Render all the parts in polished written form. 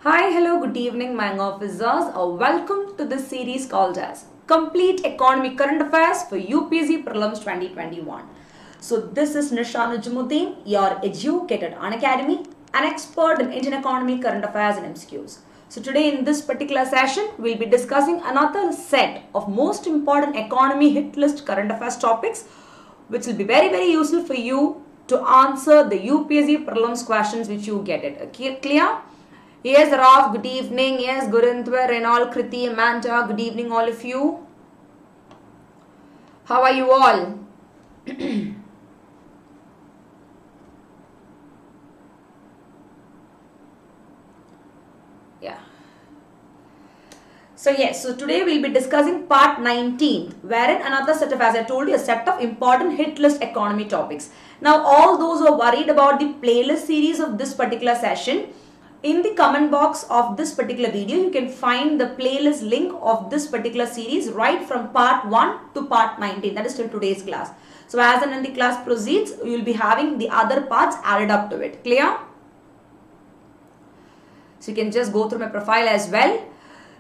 Hi, hello, good evening, my officers. Welcome to this series called as Complete Economic Current Affairs for UPSC Prelims 2021. So this is Nisha Nujumudeen, your educated Unacademy, an expert in Indian economy, current affairs and MCQs. So today in this particular session, we'll be discussing another set of most important economy hit list current affairs topics, which will be very useful for you to answer the UPSC Prelims questions which you get it. Okay, clear? Yes, Raf, good evening. Yes, Gurintwa, Renal, Kriti, Amanda, good evening all of you. How are you all? Yeah. So yes, so today we'll be discussing part 19, wherein another set of, as I told you, a set of important hit list economy topics. Now all those who are worried about the playlist series of this particular session, in the comment box of this particular video, you can find the playlist link of this particular series right from part 1 to part 19. That is till today's class. So as and when the class proceeds, you will be having the other parts added up to it. Clear? So you can just go through my profile as well.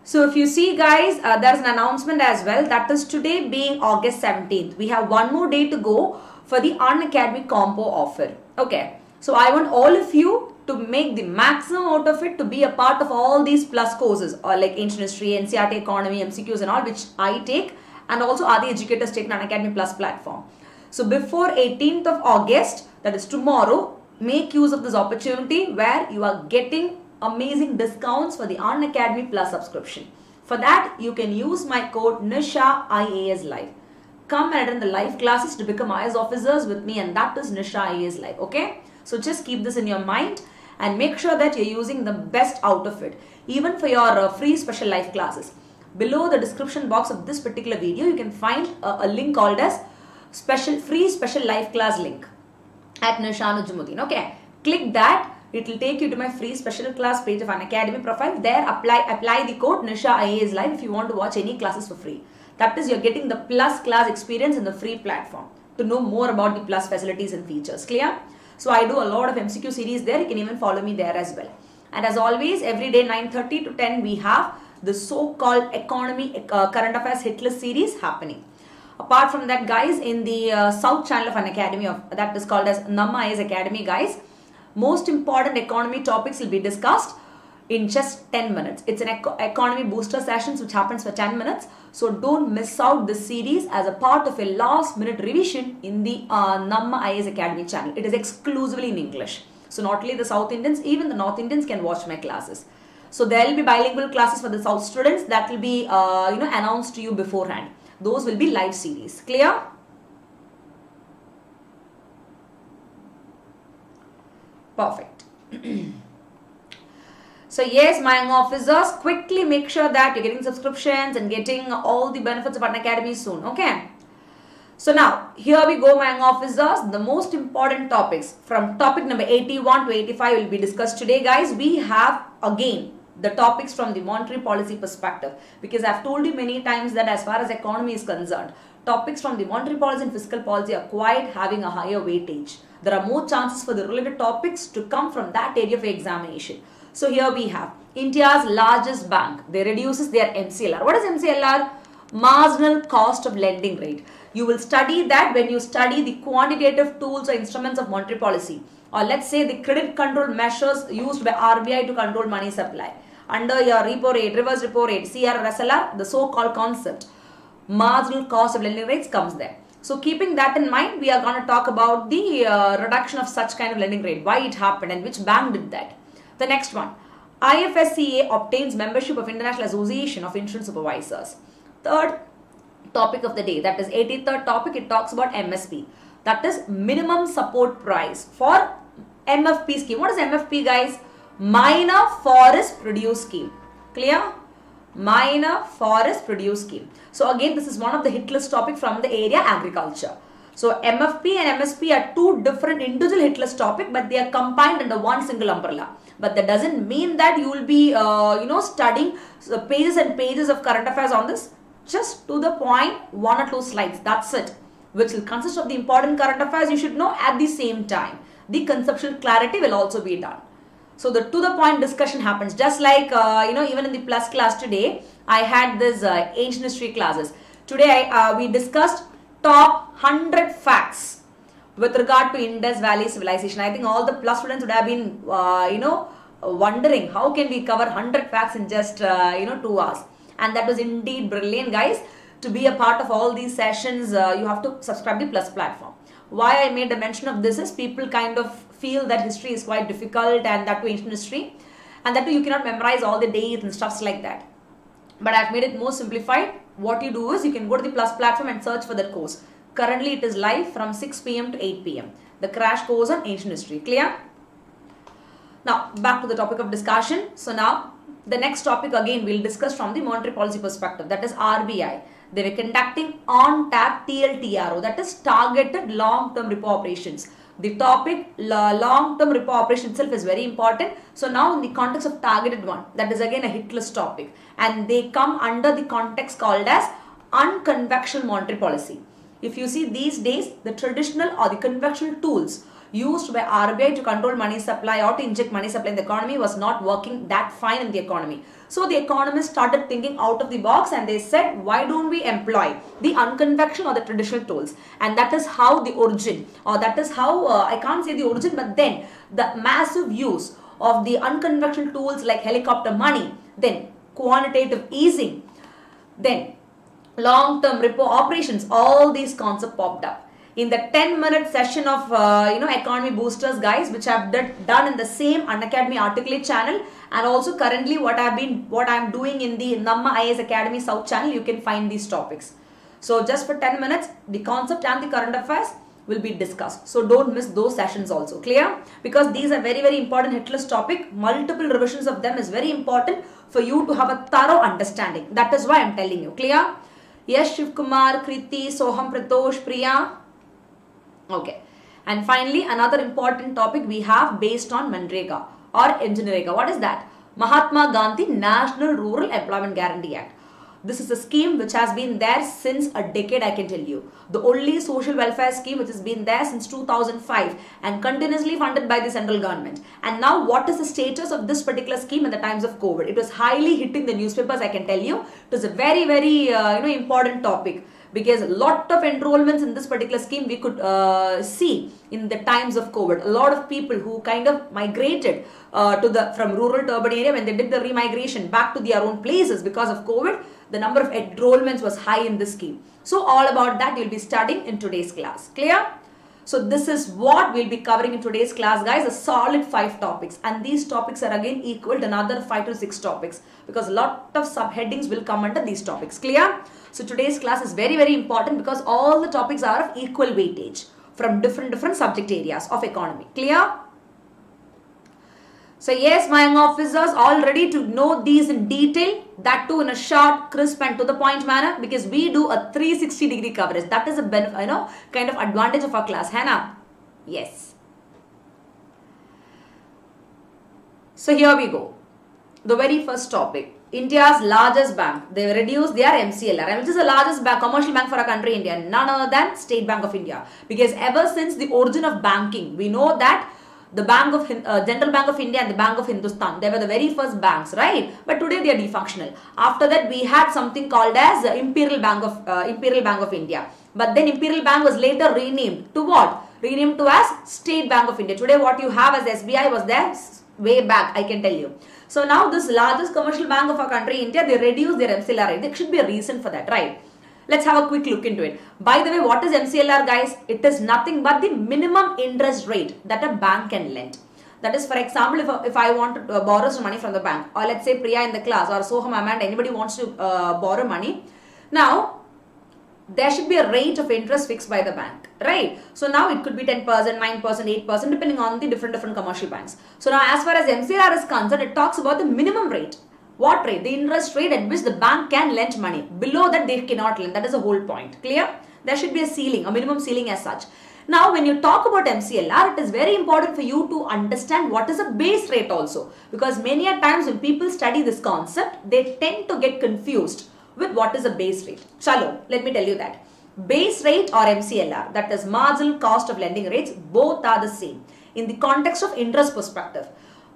So if you see guys, there's an announcement as well. That is today being August 17th. We have one more day to go for the Unacademy combo offer. Okay. So I want all of you to make the maximum out of it, to be a part of all these plus courses or like ancient history, NCERT economy, MCQs and all, which I take, and also other educators take on Unacademy Plus platform. So before 18th of August, that is tomorrow, make use of this opportunity where you are getting amazing discounts for the Unacademy Plus subscription. For that, you can use my code Nisha IAS Live. Come and attend the live classes to become IAS officers with me, and that is Nisha IAS Live. Okay, so just keep this in your mind and make sure that you're using the best out of it, even for your free special live classes. Below the description box of this particular video, you can find a link called as free special live class link at Nisha Nujumudeen. Okay, click that. It will take you to my free special class page of Unacademy profile. There, apply the code Nisha IAS Live if you want to watch any classes for free. That is, you're getting the plus class experience in the free platform to know more about the plus facilities and features. Clear? So I do a lot of MCQ series there. You can even follow me there as well. And as always, every day 9:30 to 10 we have the so-called economy current affairs hit list series happening. Apart from that, guys, in the South channel of Unacademy, that is called as IAS Academy, guys, most important economy topics will be discussed in just 10 minutes. It's an economy booster sessions which happens for 10 minutes. So don't miss out this series as a part of a last minute revision in the IAS Academy channel. It is exclusively in English. So not only the South Indians, even the North Indians can watch my classes. So there will be bilingual classes for the South students that will be announced to you beforehand. Those will be live series. Clear? Perfect. So yes, my young officers, quickly make sure that you're getting subscriptions and getting all the benefits of Unacademy soon. Okay. So now, here we go, my young officers. The most important topics from topic number 81 to 85 will be discussed today, guys. We have again the topics from the monetary policy perspective, because I've told you many times that as far as economy is concerned, topics from the monetary policy and fiscal policy are quite having a higher weightage. There are more chances for the related topics to come from that area of examination. So here we have India's largest bank. They reduces their MCLR. What is MCLR? Marginal cost of lending rate. You will study that when you study the quantitative tools or instruments of monetary policy, or let's say the credit control measures used by RBI to control money supply. Under your repo rate, reverse repo rate, CR or SLR, the so-called concept marginal cost of lending rates comes there. So keeping that in mind, we are going to talk about the reduction of such kind of lending rate, why it happened and which bank did that. The next one, IFSCA obtains membership of International Association of Insurance Supervisors. Third topic of the day, that is 83rd topic, it talks about MSP. That is minimum support price for Mfp scheme. What is Mfp, guys? Minor Forest Produce Scheme. Clear? Minor Forest Produce Scheme. So again, this is one of the hit list topic from the area agriculture. So MFP and MSP are two different individual hit list topic, but they are combined under one single umbrella. But that doesn't mean that you will be studying pages and pages of current affairs on this. Just to the point, 1 or 2 slides. That's it. Which will consist of the important current affairs you should know at the same time. The conceptual clarity will also be done. So the to the point discussion happens, just like even in the plus class today I had this ancient history classes. Today we discussed top 100 facts with regard to Indus Valley civilization. I think all the plus students would have been wondering how can we cover 100 facts in just 2 hours, and that was indeed brilliant, guys. To be a part of all these sessions, you have to subscribe to the plus platform. Why I made a mention of this is people kind of feel that history is quite difficult, and that to ancient history, and that too you cannot memorize all the dates and stuffs like that. But I've made it more simplified. What you do is you can go to the plus platform and search for that course. Currently it is live from 6 p.m. to 8 p.m. The crash course on ancient history. Clear? Now back to the topic of discussion. So now the next topic again we'll discuss from the monetary policy perspective, that is RBI. They were conducting on-tap TLTRO, that is targeted long-term repo operations. The topic long-term repo operation itself is very important. So now in the context of targeted one, that is again a Hitlist topic, and they come under the context called as unconventional monetary policy. If you see these days, the traditional or the conventional tools used by RBI to control money supply or to inject money supply in the economy was not working that fine in the economy. So the economists started thinking out of the box, and they said, why don't we employ the unconventional or the traditional tools? And that is how the origin, or that is how, I can't say the origin, but then the massive use of the unconventional tools like helicopter money, then quantitative easing, then long-term repo operations, all these concepts popped up. In the 10-minute session of economy boosters, guys, which I've done in the same Unacademy Articulate channel, and also currently what I'm doing in the Namma IAS Academy South channel, you can find these topics. So just for 10 minutes, the concept and the current affairs will be discussed. So don't miss those sessions also. Clear? Because these are very, very important Hitlist topic. Multiple revisions of them is very important for you to have a thorough understanding. That is why I'm telling you. Clear? Yes, Shiv Kumar, Kriti, Soham, Pratosh, Priya. Okay. And finally, another important topic we have based on Manrega or Engineerega. What is that? Mahatma Gandhi National Rural Employment Guarantee Act. This is a scheme which has been there since a decade, I can tell you. The only social welfare scheme which has been there since 2005 and continuously funded by the central government. And now what is the status of this particular scheme in the times of COVID? It was highly hitting the newspapers, I can tell you. It was a very, very important topic, because a lot of enrollments in this particular scheme we could see in the times of COVID. A lot of people who kind of migrated from rural to urban area, when they did the remigration back to their own places because of COVID, the number of enrollments was high in this scheme. So all about that you'll be studying in today's class. Clear? So this is what we'll be covering in today's class, guys. A solid 5 topics, and these topics are again equal to another 5 to 6 topics, because a lot of subheadings will come under these topics. Clear? So today's class is very, very important because all the topics are of equal weightage from different subject areas of economy. Clear? So yes, my young officers, all ready to know these in detail, that too in a short, crisp and to the point manner, because we do a 360-degree coverage. That is a kind of advantage of our class, Hannah. Yes. So here we go. The very first topic. India's largest bank, they reduced their MCLR, which is the largest bank, commercial bank for our country, India, none other than State Bank of India. Because ever since the origin of banking, we know that the General Bank of India and the Bank of Hindustan, they were the very first banks, right? But today they are defunctional. After that, we had something called as Imperial Bank of India. But then Imperial Bank was later renamed to what? Renamed to as State Bank of India. Today, what you have as SBI was there way back, I can tell you. So now this largest commercial bank of our country, India, they reduced their MCLR rate. There should be a reason for that, right? Let's have a quick look into it. By the way, what is MCLR, guys? It is nothing but the minimum interest rate that a bank can lend. That is, for example, if I want to borrow some money from the bank, or let's say Priya in the class, or Soham, Amanda, anybody wants to borrow money. Now, there should be a rate of interest fixed by the bank, right? So now it could be 10%, 9%, 8%, depending on the different commercial banks. So now as far as MCLR is concerned, it talks about the minimum rate. What rate? The interest rate at which the bank can lend money. Below that, they cannot lend. That is the whole point. Clear? There should be a ceiling, a minimum ceiling as such. Now, when you talk about MCLR, it is very important for you to understand what is a base rate also. Because many a times when people study this concept, they tend to get confused with what is a base rate. Chalo, let me tell you that. Base rate or MCLR, that is marginal cost of lending rates, both are the same in the context of interest perspective.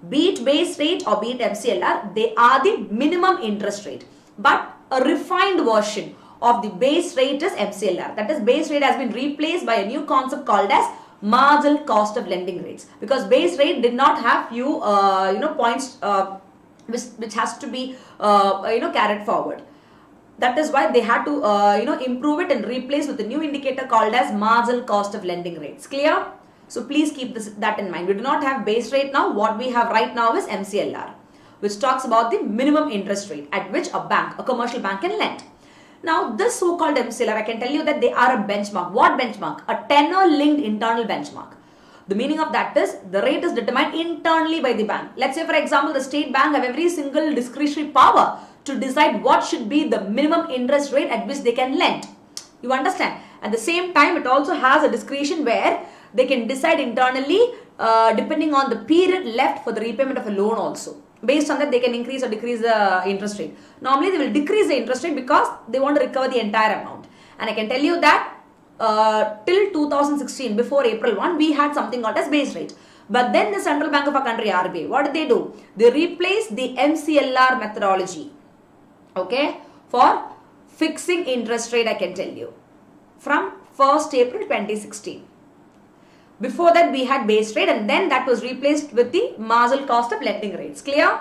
be it base rate or be it MCLR, they are the minimum interest rate. But a refined version of the base rate is MCLR. That is, base rate has been replaced by a new concept called as marginal cost of lending rates, because base rate did not have few points which has to be carried forward. That is why they had to improve it and replace with a new indicator called as marginal cost of lending rates. Clear? So please keep that in mind. We do not have base rate now. What we have right now is MCLR, which talks about the minimum interest rate at which a commercial bank can lend. Now, this so-called MCLR, I can tell you that they are a benchmark. What benchmark? A tenor-linked internal benchmark. The meaning of that is the rate is determined internally by the bank. Let's say, for example, the state bank have every single discretionary power to decide what should be the minimum interest rate at which they can lend. You understand? At the same time, it also has a discretion where they can decide internally depending on the period left for the repayment of a loan also. Based on that, they can increase or decrease the interest rate. Normally, they will decrease the interest rate because they want to recover the entire amount. And I can tell you that till 2016, before April 1, we had something called as base rate. But then the Central Bank of our country, RBI, what did they do? They replaced the MCLR methodology, okay, for fixing interest rate, I can tell you, from 1st April 2016. Before that, we had base rate, and then that was replaced with the marginal cost of lending rates. Clear?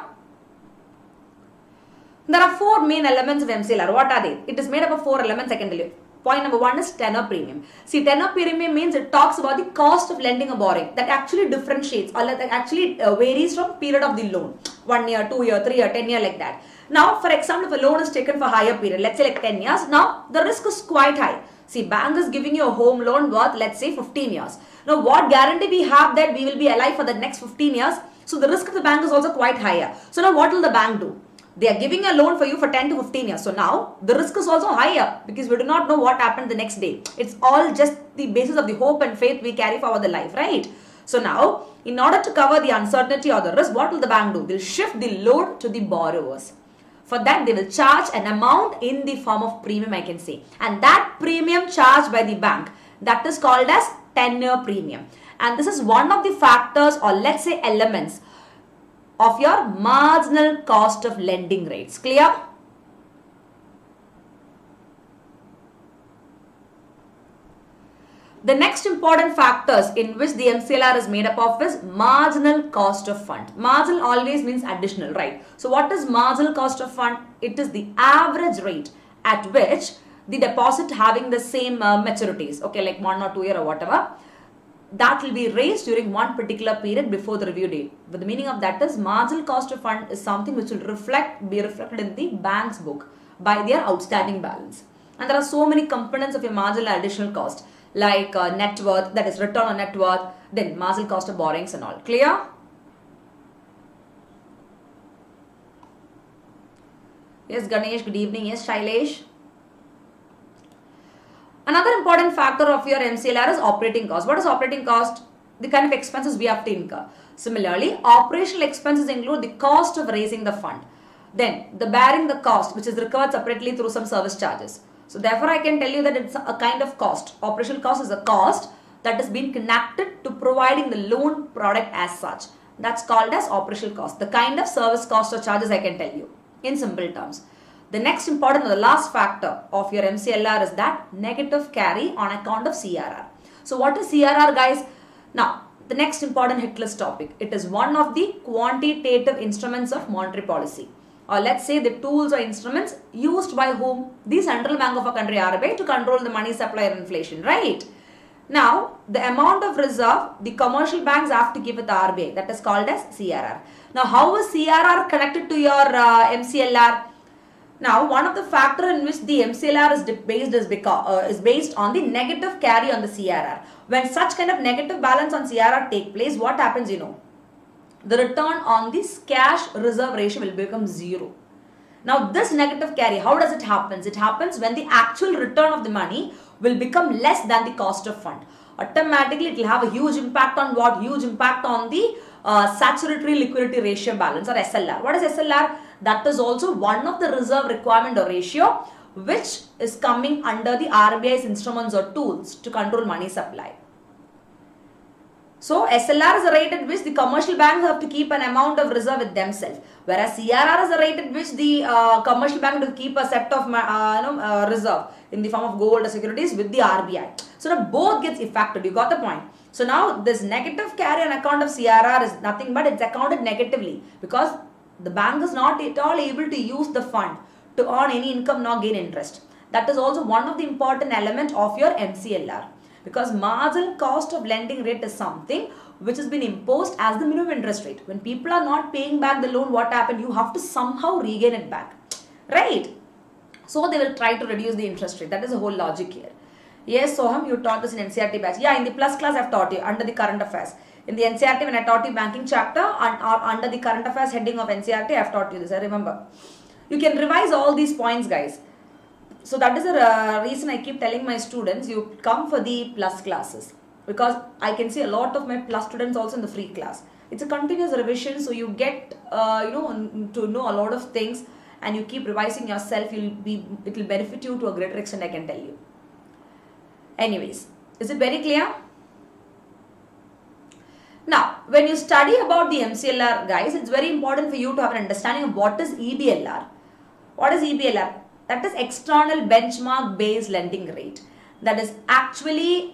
There are 4 main elements of MCLR. What are they? It is made up of 4 elements, I can tell you. Point number 1 is tenor premium. See, tenor premium means it talks about the cost of lending or borrowing. That actually differentiates, or that actually varies from period of the loan. 1 year, 2 year, 3 year, 10 year, like that. Now, for example, if a loan is taken for higher period, let's say like 10 years, now the risk is quite high. See, bank is giving you a home loan worth, let's say, 15 years. Now, what guarantee we have that we will be alive for the next 15 years? So, the risk of the bank is also quite higher. So, now what will the bank do? They are giving a loan for you for 10 to 15 years. So, now the risk is also higher because we do not know what happened the next day. It's all just the basis of the hope and faith we carry forward the life, right? So, now in order to cover the uncertainty or the risk, what will the bank do? They'll shift the load to the borrowers. For that, they will charge an amount in the form of premium, I can say. And that premium charged by the bank, that is called as tenor premium. And this is one of the factors, or let's say elements, of your marginal cost of lending rates. Clear? The next important factors in which the MCLR is made up of is marginal cost of fund. Marginal always means additional, right? So what is marginal cost of fund? It is the average rate at which the deposit having the same maturities, okay, like 1 or 2 year or whatever, that will be raised during one particular period before the review date. But the meaning of that is marginal cost of fund is something which will be reflected in the bank's book by their outstanding balance. And there are so many components of your marginal additional cost, like net worth, that is return on net worth, then marginal cost of borrowings and all. Clear? Yes, Ganesh, good evening. Yes, Shailesh. Another important factor of your MCLR is operating cost. What is operating cost? The kind of expenses we have to incur. Similarly, operational expenses include the cost of raising the fund. Then, the bearing the cost, which is recovered separately through some service charges. So, therefore, I can tell you that it's a kind of cost. Operational cost is a cost that is being connected to providing the loan product as such. That's called as operational cost. The kind of service cost or charges, I can tell you in simple terms. The next important or the last factor of your MCLR is that negative carry on account of CRR. So what is CRR, guys? Now, the next important Hitlist topic. It is one of the quantitative instruments of monetary policy. Or let's say the tools or instruments used by whom? The Central Bank of a country, RBI, to control the money supply and inflation, right? Now, the amount of reserve the commercial banks have to give with the RBI, that is called as CRR. Now, how is CRR connected to your MCLR? Now, one of the factors in which the MCLR is based on the negative carry on the CRR. When such kind of negative balance on CRR take place, what happens, you know? The return on this cash reserve ratio will become 0. Now, this negative carry, how does it happen? It happens when the actual return of the money will become less than the cost of fund. Automatically, it will have a huge impact on what? Huge impact on the saturatory liquidity ratio balance, or SLR. What is SLR? That is also one of the reserve requirement or ratio which is coming under the RBI's instruments or tools to control money supply. So SLR is a rate at which the commercial banks have to keep an amount of reserve with themselves, whereas CRR is a rate at which the commercial bank will keep a set of reserve in the form of gold or securities with the RBI. So now both gets affected. You got the point. So now this negative carry on account of CRR is nothing but it's accounted negatively because the bank is not at all able to use the fund to earn any income nor gain interest. That is also one of the important elements of your MCLR. Because marginal cost of lending rate is something which has been imposed as the minimum interest rate. When people are not paying back the loan, what happened? You have to somehow regain it back, right? So they will try to reduce the interest rate. That is the whole logic here. Yes, Soham, you taught this in NCERT batch. Yeah, in the plus class I have taught you under the current affairs. In the NCERT when I taught you banking chapter under the current affairs heading of NCERT, I have taught you this. I remember. You can revise all these points, guys. So that is the reason I keep telling my students, you come for the plus classes. Because I can see a lot of my plus students also in the free class. It's a continuous revision, so you get to know a lot of things and you keep revising yourself. It will benefit you to a greater extent, I can tell you. Anyways, is it very clear? Now, when you study about the MCLR, guys, it's very important for you to have an understanding of what is EBLR. What is EBLR? That is external benchmark based lending rate. That is actually,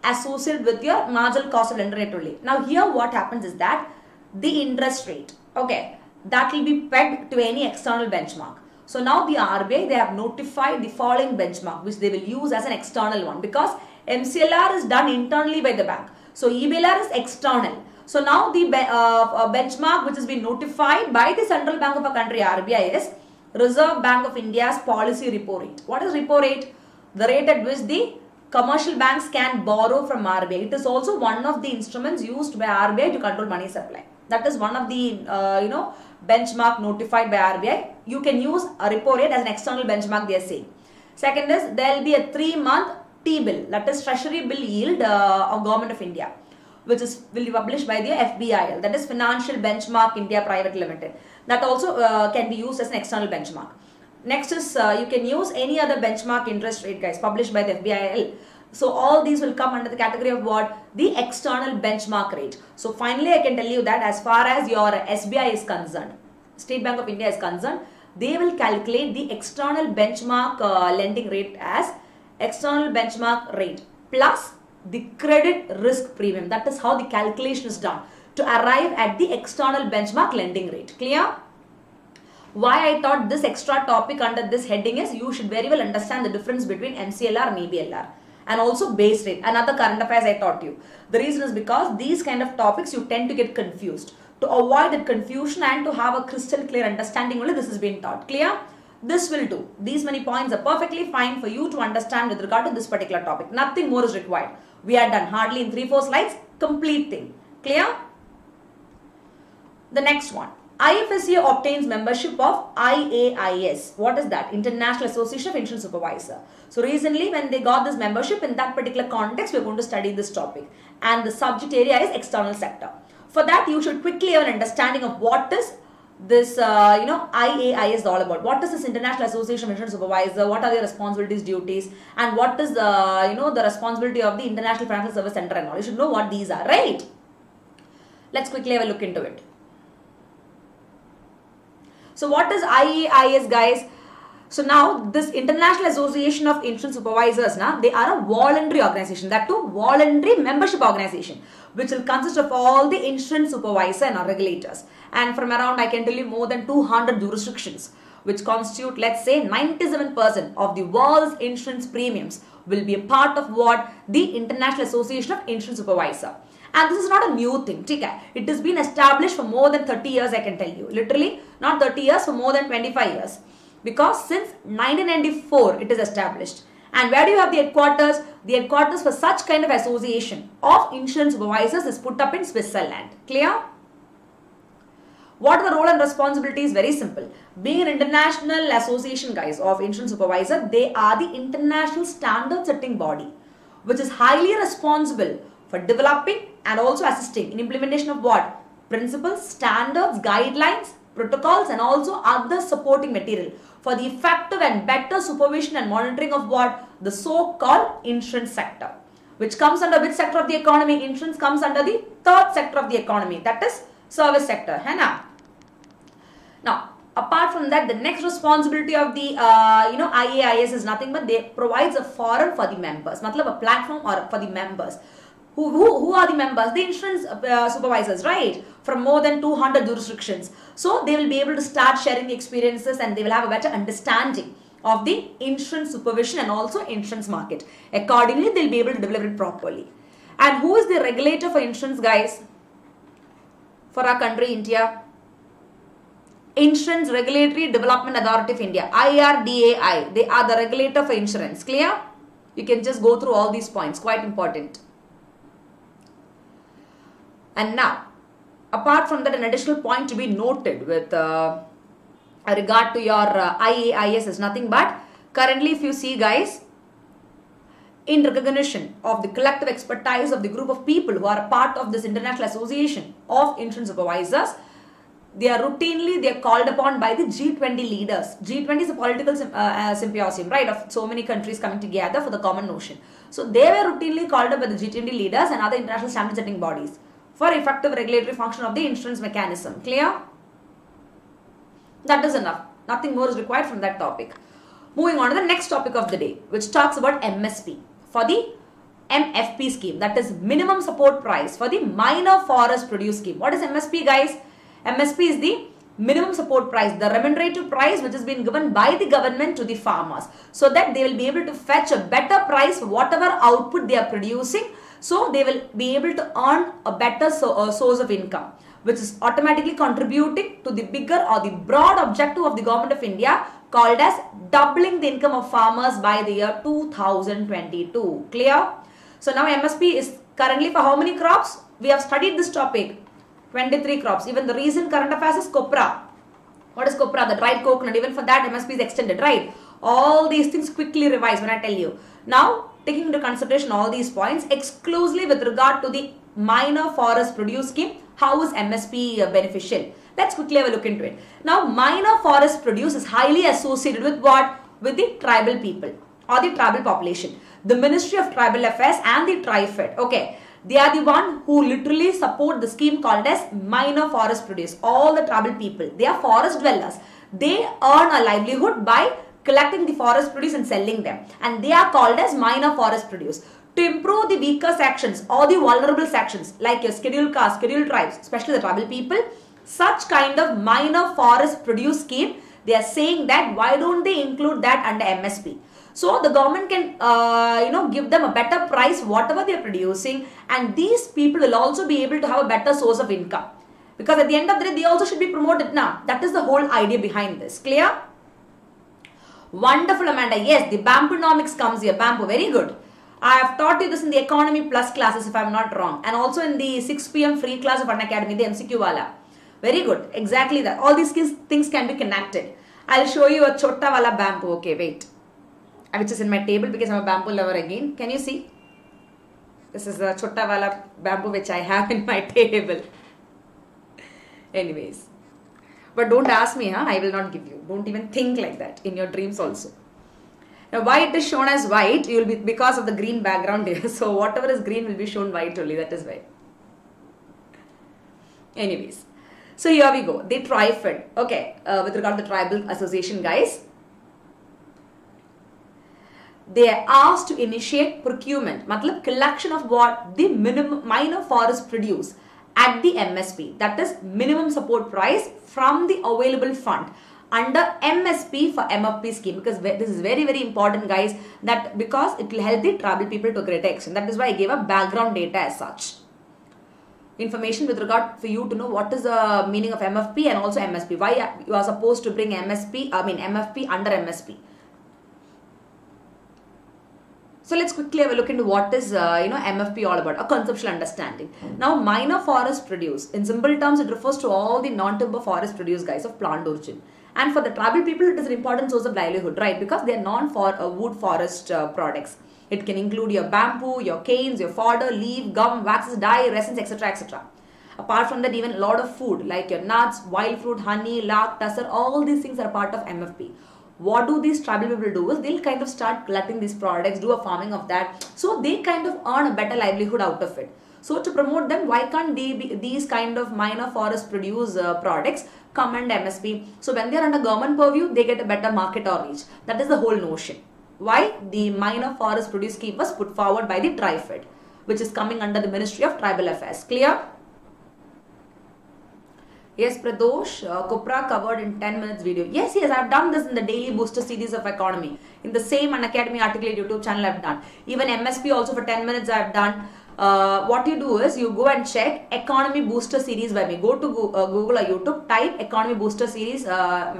associated with your marginal cost of lending rate only. Now here what happens is that the interest rate, okay, that will be pegged to any external benchmark. So now the RBI, they have notified the following benchmark which they will use as an external one because MCLR is done internally by the bank. So EBLR is external. So now the benchmark which has been notified by the Central Bank of a country RBI is Reserve Bank of India's policy repo rate. What is repo rate? The rate at which the commercial banks can borrow from RBI. It is also one of the instruments used by RBI to control money supply. That is one of the benchmark notified by RBI. You can use a repo rate as an external benchmark, they are saying. Second is there will be a 3-month T-bill, that is treasury bill yield of Government of India, which will be published by the FBIL, that is Financial Benchmark India Private Limited. That also can be used as an external benchmark. Next is you can use any other benchmark interest rate, guys, published by the FBIL. So all these will come under the category of what? The external benchmark rate. So finally I can tell you that as far as your SBI is concerned, State Bank of India is concerned, they will calculate the external benchmark lending rate as external benchmark rate plus the credit risk premium. That is how the calculation is done to arrive at the external benchmark lending rate. Clear? Why I taught this extra topic under this heading is you should very well understand the difference between MCLR and EBLR and also base rate. Another current affairs I taught you. The reason is because these kind of topics you tend to get confused. To avoid that confusion and to have a crystal clear understanding only this is being taught. Clear? This will do. These many points are perfectly fine for you to understand with regard to this particular topic. Nothing more is required. We are done. Hardly in 3-4 slides. Complete thing. Clear? The next one. IFSC obtains membership of IAIS. What is that? International Association of Insurance Supervisor. So recently when they got this membership, in that particular context we are going to study this topic. And the subject area is external sector. For that you should quickly have an understanding of what is this IAIS is all about. What is this International Association of Insurance Supervisor? What are their responsibilities, duties, and what is the responsibility of the International Financial Service Center and all. You should know what these are, right? Let's quickly have a look into it. So what is IAIS, guys? So now this International Association of Insurance Supervisors, they are a voluntary organization, that too voluntary membership organization, which will consist of all the insurance supervisor and regulators. And from around, I can tell you, more than 200 jurisdictions, which constitute, let's say, 97% of the world's insurance premiums will be a part of what? The International Association of Insurance Supervisor. And this is not a new thing. It has been established for more than 30 years, I can tell you. Literally, not 30 years, for more than 25 years. Because since 1994, it is established. And where do you have the headquarters? The headquarters for such kind of association of insurance supervisors is put up in Switzerland. Clear? What are the role and responsibilities? Very simple. Being an international association, guys, of insurance supervisor, they are the international standard setting body, which is highly responsible for developing and also assisting in implementation of what? Principles, standards, guidelines, protocols, and also other supporting material for the effective and better supervision and monitoring of what? The so-called insurance sector. which comes under which sector of the economy? Insurance comes under the third sector of the economy, that is service sector. है ना? Now, apart from that, the next responsibility of the IAIS is nothing but they provides a forum for the members, matlab a platform or for the members. Who are the members? The insurance supervisors, right? From more than 200 jurisdictions. So they will be able to start sharing the experiences and they will have a better understanding of the insurance supervision and also insurance market. Accordingly, they'll be able to deliver it properly. And who is the regulator for insurance, guys? For our country, India? Insurance Regulatory Development Authority of India, IRDAI. They are the regulator for insurance. Clear? You can just go through all these points. Quite important. And now, apart from that, an additional point to be noted with regard to your IAIS is nothing but, currently if you see, guys, in recognition of the collective expertise of the group of people who are a part of this International Association of Insurance Supervisors, they are called upon by the G20 leaders. G20 is a political symposium, right, of so many countries coming together for the common notion. So they were routinely called up by the G20 leaders and other international standard setting bodies for effective regulatory function of the insurance mechanism. Clear? That is enough. Nothing more is required from that topic. Moving on to the next topic of the day, which talks about MSP for the Mfp scheme, that is minimum support price for the minor forest produce scheme. What is MSP, guys? MSP is the minimum support price, the remunerative price which has been given by the government to the farmers, so that they will be able to fetch a better price for whatever output they are producing. So they will be able to earn a better source of income, which is automatically contributing to the bigger or the broad objective of the government of India, called as doubling the income of farmers by the year 2022. Clear? So now MSP is currently for how many crops? We have studied this topic. 23 crops. Even the recent current affairs is copra. What is copra? The dried coconut. Even for that MSP is extended, right? All these things quickly revise when I tell you. Now, taking into consideration all these points, exclusively with regard to the minor forest produce scheme, how is MSP beneficial? Let's quickly have a look into it. Now, minor forest produce is highly associated with what? With the tribal people or the tribal population. The Ministry of Tribal Affairs and the TriFed. Okay. They are the one who literally support the scheme called as minor forest produce. All the tribal people, they are forest dwellers. They earn a livelihood by collecting the forest produce and selling them. And they are called as minor forest produce. To improve the weaker sections or the vulnerable sections like your scheduled castes, scheduled tribes, especially the tribal people, such kind of minor forest produce scheme, they are saying that why don't they include that under MSP? So the government can give them a better price whatever they are producing, and these people will also be able to have a better source of income, because at the end of the day they also should be promoted now. That is the whole idea behind this. Clear? Wonderful, Amanda. Yes, the bamboonomics comes here. Bamboo, very good. I have taught you this in the economy plus classes if I am not wrong, and also in the 6 p.m. free class of Unacademy, the MCQ wala. Very good. Exactly that. All these things can be connected. I'll show you a chota wala bamboo. Okay, wait. Which is in my table because I'm a bamboo lover again. Can you see? This is the chota wala bamboo which I have in my table. Anyways. But don't ask me, huh? I will not give you. Don't even think like that in your dreams also. Now, why it is shown as white? You will be because of the green background here. So whatever is green will be shown white only. That is why. Anyways. So here we go. The TriFed. Okay. With regard to the tribal association, guys. They are asked to initiate procurement, matlab collection of what? The minor forest produce at the MSP, that is minimum support price, from the available fund under MSP for MFP scheme, because this is very, very important, guys, that because it will help the tribal people to a greater extent. That is why I gave a background data as such. Information with regard for you to know what is the meaning of MFP and also MSP. Why you are supposed to bring MFP under MSP. So let's quickly have a look into what is MFP all about, a conceptual understanding. Now, minor forest produce, in simple terms, it refers to all the non-timber forest produce, guys, of plant origin. And for the tribal people, it is an important source of livelihood, right? Because they are non-wood forest products. It can include your bamboo, your canes, your fodder, leaf, gum, waxes, dye, resins, etc., etc. Apart from that, even a lot of food like your nuts, wild fruit, honey, lark, tussar, all these things are part of MFP. what do these tribal people do is they'll kind of start collecting these products, do a farming of that, so they kind of earn a better livelihood out of it. So to promote them, why can't these kind of minor forest produce products come under MSP? So when they are under government purview, they get a better market or reach. That is the whole notion. Why the minor forest produce scheme was put forward by the TriFed, which is coming under the Ministry of Tribal Affairs. Clear? Yes, Pradosh, Kopra covered in 10 minutes video. Yes, I have done this in the daily booster series of economy. In the same Unacademy articulate YouTube channel I have done. Even MSP also for 10 minutes I have done. What you do is you go and check economy booster series by me. Go to Google or YouTube, type economy booster series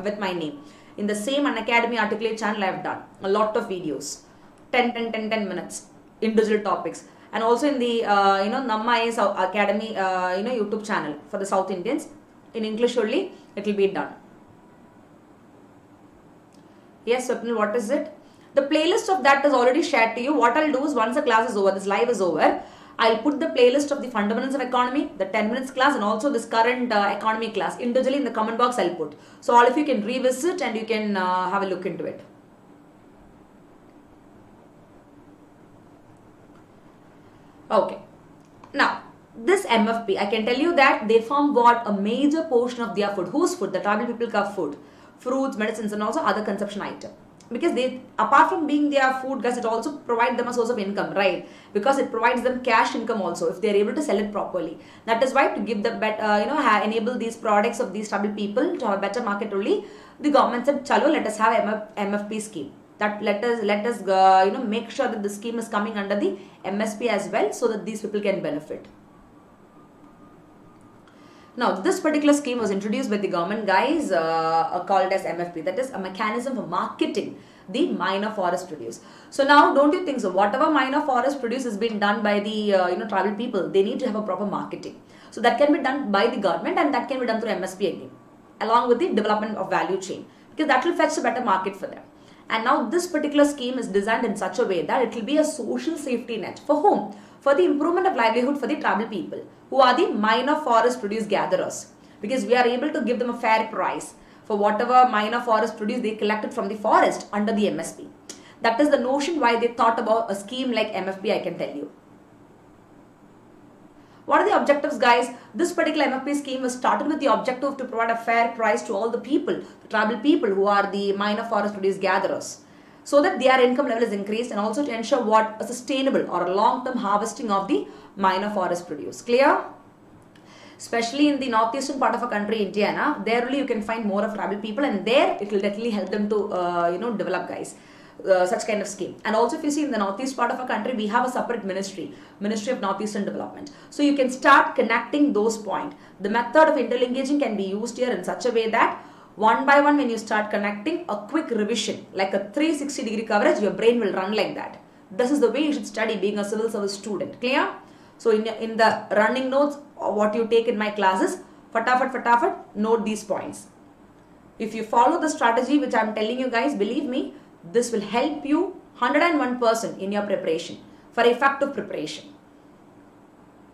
with my name. In the same Unacademy articulate channel I have done a lot of videos, 10 minutes, individual topics. And also in the Namma is Academy YouTube channel for the South Indians. In English only, it will be done. Yes, Swapnil, what is it? The playlist of that is already shared to you. What I'll do is once the class is over, this live is over, I'll put the playlist of the fundamentals of economy, the 10 minutes class, and also this current economy class individually in the comment box I'll put. So all of you can revisit and you can have a look into it. Okay. Now, this MFP, I can tell you that they form what? A major portion of their food. Whose food? The tribal people have food. Fruits, medicines, and also other consumption items. Because they, apart from being their food, guys, it also provides them a source of income, right? Because it provides them cash income also if they are able to sell it properly. That is why to give the better, enable these products of these tribal people to have a better market only, the government said, "Chalo, let us have MFP scheme." That let us make sure that the scheme is coming under the MSP as well, so that these people can benefit. Now, this particular scheme was introduced by the government, guys, called as MFP. That is a mechanism for marketing the minor forest produce. So now, don't you think so? Whatever minor forest produce is being done by the tribal people, they need to have a proper marketing. So that can be done by the government, and that can be done through MSP again, along with the development of value chain, because that will fetch a better market for them. And now this particular scheme is designed in such a way that it will be a social safety net. For whom? For the improvement of livelihood for the tribal people, who are the minor forest produce gatherers, because we are able to give them a fair price for whatever minor forest produce they collected from the forest under the MSP. That is the notion why they thought about a scheme like MFP, I can tell you. What are the objectives, guys? This particular MFP scheme was started with the objective to provide a fair price to all the people, the tribal people who are the minor forest produce gatherers, so that their income level is increased, and also to ensure what a sustainable or a long-term harvesting of the minor forest produce. Clear? Especially in the northeastern part of our country, India, there only you can find more of tribal people, and there it will definitely help them to develop, guys, such kind of scheme. And also, if you see in the northeast part of our country, we have a separate Ministry of Northeastern Development. So you can start connecting those points. The method of interlinkaging can be used here in such a way that one by one, when you start connecting, a quick revision, like a 360-degree coverage, your brain will run like that. This is the way you should study being a civil service student. Clear? So in the running notes, or what you take in my classes, fatafat, note these points. If you follow the strategy which I am telling you, guys, believe me, this will help you 101% in your preparation, for effective preparation.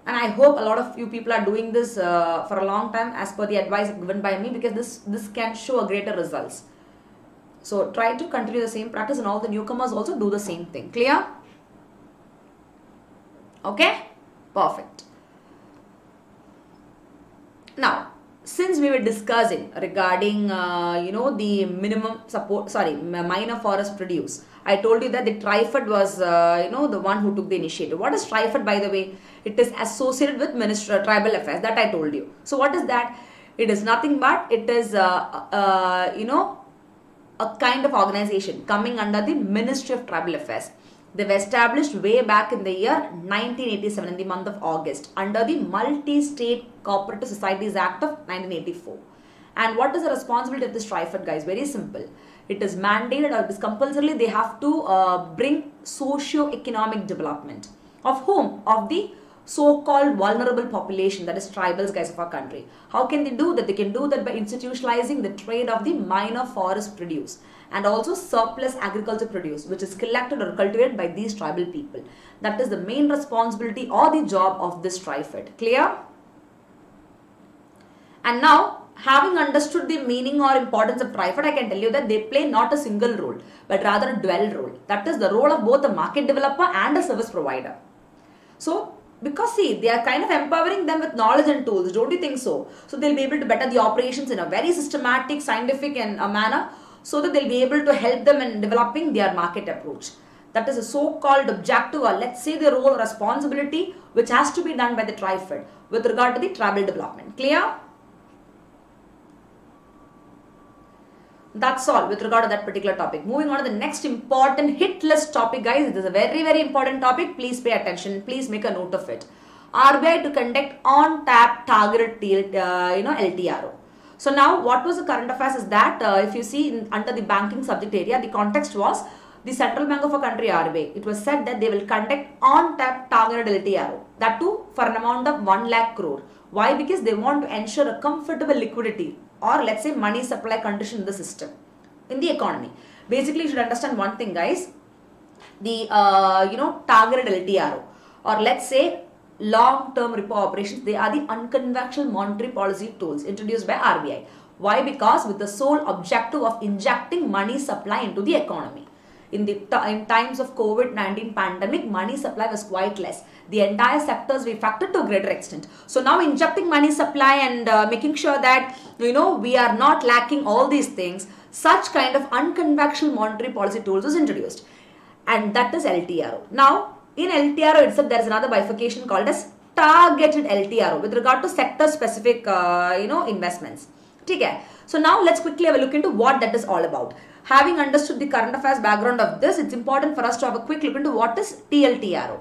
And I hope a lot of you people are doing this for a long time as per the advice given by me, because this can show a greater results. So try to continue the same practice, and all the newcomers also do the same thing. Clear? Okay? Perfect. Now, since we were discussing regarding the minimum support, minor forest produce, I told you that the TriFed was the one who took the initiative. What is TriFed, by the way? It is associated with Ministry of Tribal Affairs, that I told you. So what is that? It is nothing but it is a kind of organization coming under the Ministry of Tribal Affairs. They were established way back in the year 1987, in the month of August, under the Multi-State Cooperative Societies Act of 1984. And what is the responsibility of this TriFed, guys? Very simple. It is mandated, or it is compulsorily they have to bring socio-economic development. Of whom? Of the so-called vulnerable population, that is tribals, guys, of our country. How can they do that? They can do that by institutionalizing the trade of the minor forest produce, and also surplus agriculture produce, which is collected or cultivated by these tribal people. That is the main responsibility or the job of this TriFed. Clear? And now, having understood the meaning or importance of trifid, I can tell you that they play not a single role, but rather a dual role. That is the role of both a market developer and a service provider. So, because see, they are kind of empowering them with knowledge and tools, don't you think so? So, they'll be able to better the operations in a very systematic, scientific and a manner, so that they'll be able to help them in developing their market approach. That is a so-called objective, or let's say the role or responsibility which has to be done by the trifid with regard to the travel development. Clear? That's all with regard to that particular topic. Moving on to the next important hit list topic, guys. It is a very, very important topic. Please pay attention. Please make a note of it. RBI to conduct on-tap targeted LTRO. So now what was the current affairs is that if you see under the banking subject area, the context was the Central Bank of a country RBI. It was said that they will conduct on-tap targeted LTRO. That too for an amount of 1 lakh crore. Why? Because they want to ensure a comfortable liquidity, or let's say money supply condition in the system, in the economy. Basically, you should understand one thing, guys. The targeted LTRO, or let's say long-term repo operations, they are the unconventional monetary policy tools introduced by RBI. Why? Because with the sole objective of injecting money supply into the economy. In times of COVID-19 pandemic, money supply was quite less. The entire sectors were affected to a greater extent. So now injecting money supply and making sure that we are not lacking all these things, such kind of unconventional monetary policy tools was introduced, and that is LTRO. Now in LTRO itself, there is another bifurcation called as targeted LTRO with regard to sector specific investments. Okay. So now let's quickly have a look into what that is all about. Having understood the current affairs background of this, it's important for us to have a quick look into what is TLTRO.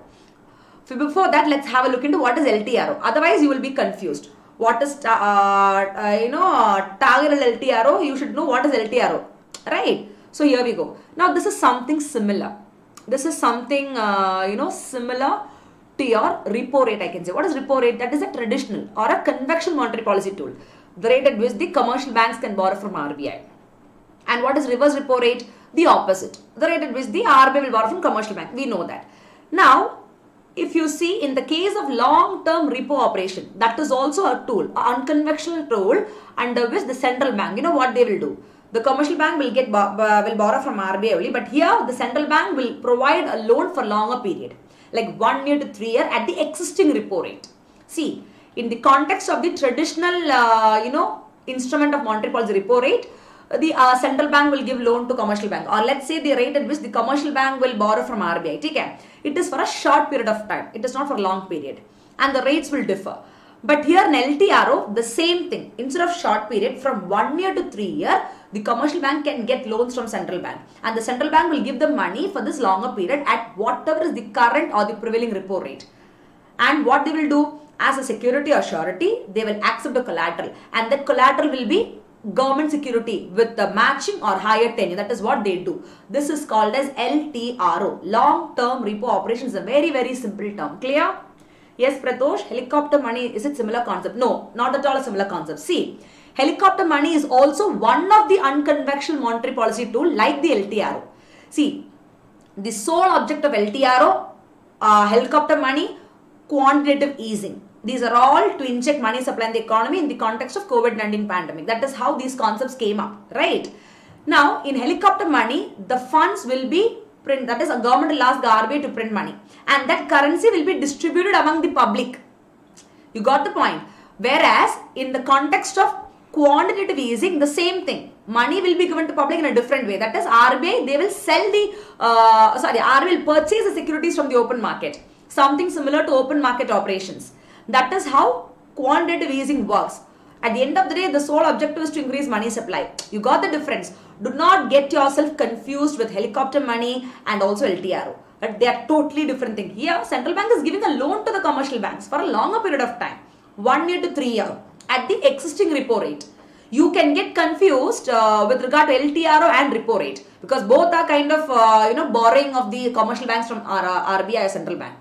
Before that, let's have a look into what is LTRO. Otherwise, you will be confused. What is targeted LTRO? You should know what is LTRO, right? So here we go. Now this is something similar. This is something similar to your repo rate, I can say. What is repo rate? That is a traditional or a conventional monetary policy tool, the rate at which the commercial banks can borrow from RBI. And what is reverse repo rate? The opposite, the rate at which the RBI will borrow from commercial bank. We know that. Now, if you see in the case of long-term repo operation, that is also a tool, an unconventional tool under which the central bank, what they will do? The commercial bank will borrow from RBI only, but here the central bank will provide a loan for longer period, like 1 year to 3 years at the existing repo rate. See, in the context of the traditional, instrument of monetary policy repo rate, the central bank will give loan to commercial bank, or let's say the rate at which the commercial bank will borrow from RBI. Okay? It is for a short period of time. It is not for a long period, and the rates will differ. But here in LTRO, the same thing. Instead of short period, from 1 year to 3 years, the commercial bank can get loans from central bank, and the central bank will give them money for this longer period at whatever is the current or the prevailing repo rate. And what they will do as a security or surety, they will accept the collateral, and that collateral will be government security with the matching or higher tenure. That is what they do. This is called as LTRO, long-term repo operations. A very, very simple term. Clear? Yes, Pratosh, helicopter money, is it similar concept? No, not at all a similar concept. See, helicopter money is also one of the unconventional monetary policy tool like the LTRO. See, the sole object of LTRO, helicopter money, quantitative easing. These are all to inject money supply in the economy in the context of COVID-19 pandemic. That is how these concepts came up, right? Now, in helicopter money, the funds will be print. That is, a government will ask the RBI to print money, and that currency will be distributed among the public. You got the point? Whereas, in the context of quantitative easing, the same thing. Money will be given to public in a different way. That is, RBI, they will sell the, RBI will purchase the securities from the open market. Something similar to open market operations. That is how quantitative easing works. At the end of the day, the sole objective is to increase money supply. You got the difference. Do not get yourself confused with helicopter money and also LTRO. But they are totally different things. Here, central bank is giving a loan to the commercial banks for a longer period of time, 1 year to 3 years, at the existing repo rate. You can get confused with regard to LTRO and repo rate, because both are kind of borrowing of the commercial banks from RBI or central bank.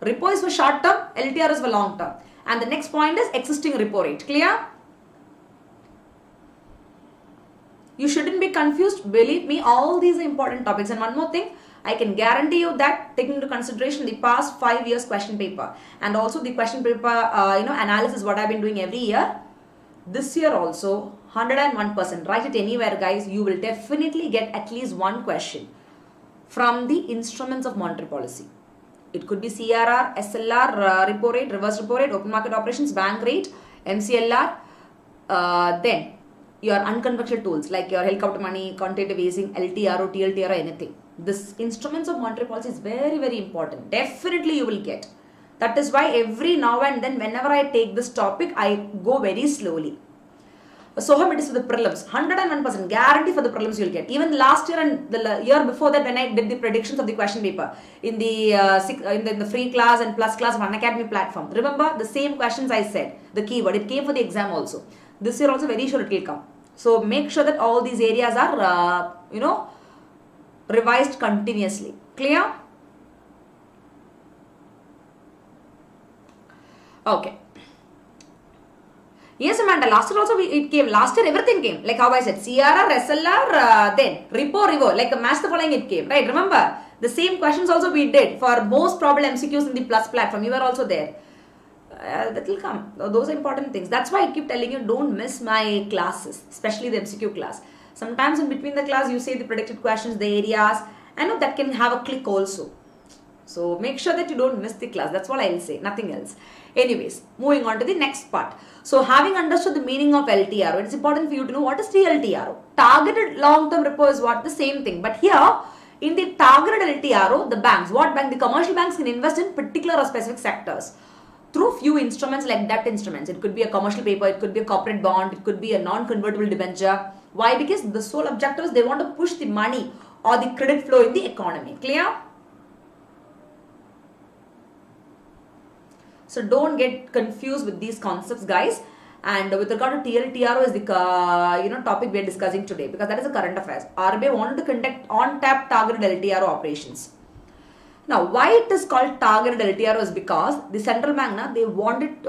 Repo is for short term, LTR is for long term. And the next point is existing repo rate. Clear? You shouldn't be confused. Believe me, all these are important topics. And one more thing, I can guarantee you that taking into consideration the past 5 years question paper and also the question paper analysis what I've been doing every year, This year also 101%. Write it anywhere, guys. You will definitely get at least one question from the instruments of monetary policy. It could be CRR, SLR, repo rate, reverse repo rate, open market operations, bank rate, MCLR, then your unconventional tools like your helicopter money, quantitative easing, LTRO, TLTRO, anything. This instruments of monetary policy is very, very important. Definitely you will get. That is why every now and then whenever I take this topic, I go very slowly. So how it is for the prelims? 101% guarantee for the prelims you will get. Even last year and the year before that, when I did the predictions of the question paper in the in the free class and plus class of Unacademy platform, remember the same questions I said, the keyword, it came for the exam also. This year also very sure it will come. So make sure that all these areas are revised continuously. Clear? Okay. Yes, Amanda, last year also it came. Last year everything came. Like how I said, CRR, SLR, then repo, like a match the following it came. Right, remember? The same questions also we did for most probable MCQs in the Plus platform. You were also there. That will come. Those are important things. That's why I keep telling you, don't miss my classes, especially the MCQ class. Sometimes in between the class, you say the predicted questions, the areas. I know that can have a click also. So make sure that you don't miss the class. That's what I will say. Nothing else. Anyways, moving on to the next part. So having understood the meaning of LTRO, it's important for you to know what is the LTRO. Targeted long-term repo is what? The same thing. But here, in the targeted LTRO, the banks, what bank? The commercial banks can invest in particular or specific sectors through few instruments like debt instruments. It could be a commercial paper, it could be a corporate bond, it could be a non-convertible debenture. Why? Because the sole objective is they want to push the money or the credit flow in the economy. Clear? So don't get confused with these concepts, guys. And with regard to TLTRO is the topic we are discussing today, because that is a current affairs. RBI wanted to conduct on-tap targeted LTRO operations. Now, why it is called targeted LTRO is because the central bank, they wanted